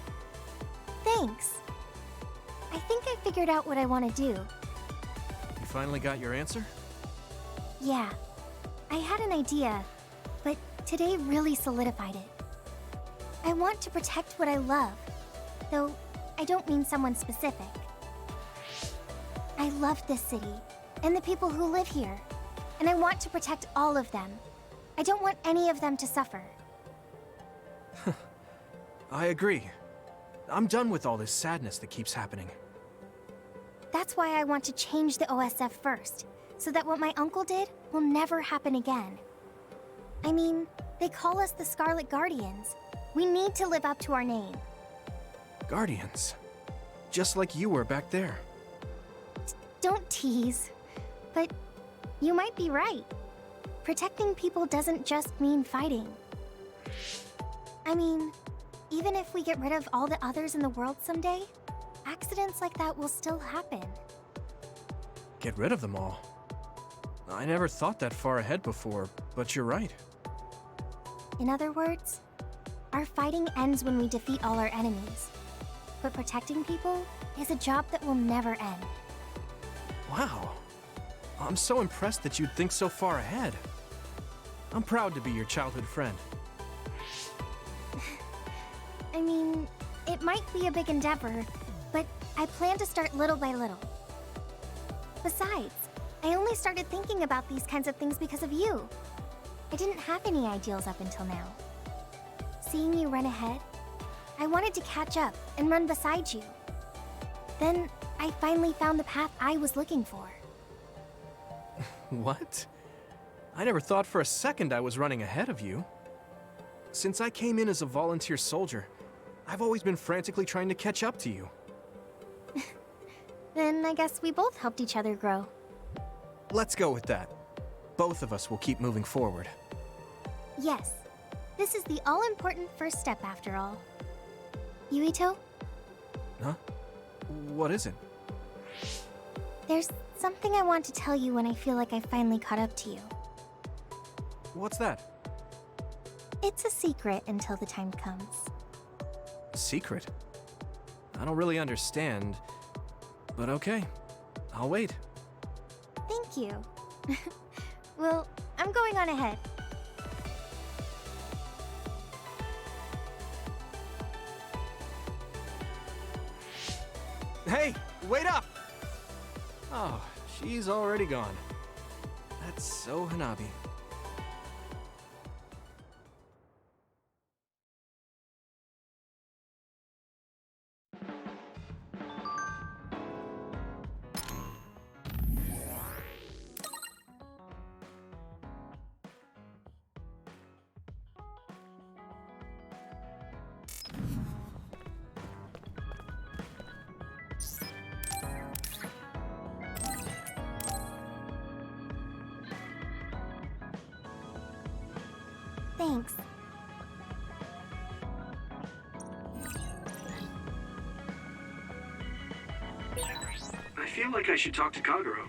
[SPEAKER 4] Thanks. I think I figured out what I want to do.
[SPEAKER 1] You finally got your answer?
[SPEAKER 4] Yeah. I had an idea, but today really solidified it. I want to protect what I love, though I don't mean someone specific. I love this city, and the people who live here, and I want to protect all of them. I don't want any of them to suffer.
[SPEAKER 1] I agree. I'm done with all this sadness that keeps happening.
[SPEAKER 4] That's why I want to change the OSF first, so that what my uncle did will never happen again. I mean, they call us the Scarlet Guardians. We need to live up to our name.
[SPEAKER 1] Guardians. Just like you were back there.
[SPEAKER 4] Don't tease. But you might be right. Protecting people doesn't just mean fighting. I mean, even if we get rid of all the others in the world someday, accidents like that will still happen.
[SPEAKER 1] Get rid of them all. I never thought that far ahead before, but you're right.
[SPEAKER 4] In other words, our fighting ends when we defeat all our enemies. But protecting people is a job that will never end.
[SPEAKER 1] Wow. I'm so impressed that you'd think so far ahead. I'm proud to be your childhood friend.
[SPEAKER 4] I mean, it might be a big endeavor, but I plan to start little by little. Besides, I only started thinking about these kinds of things because of you. I didn't have any ideals up until now. Seeing you run ahead, I wanted to catch up and run beside you. Then, I finally found the path I was looking for.
[SPEAKER 1] What? I never thought for a second I was running ahead of you. Since I came in as a volunteer soldier, I've always been frantically trying to catch up to you.
[SPEAKER 4] Then I guess we both helped each other grow.
[SPEAKER 1] Let's go with that. Both of us will keep moving forward.
[SPEAKER 4] Yes. This is the all-important first step after all. Yuito?
[SPEAKER 1] Huh? What is it?
[SPEAKER 4] There's something I want to tell you when I feel like I finally caught up to you.
[SPEAKER 1] What's that?
[SPEAKER 4] It's a secret until the time comes.
[SPEAKER 1] A secret? I don't really understand, but okay. I'll wait.
[SPEAKER 4] Thank you. Well, I'm going on ahead.
[SPEAKER 1] Hey, wait up! Oh, she's already gone. That's so Hanabi.
[SPEAKER 4] Thanks.
[SPEAKER 8] I feel like I should talk to Kagero.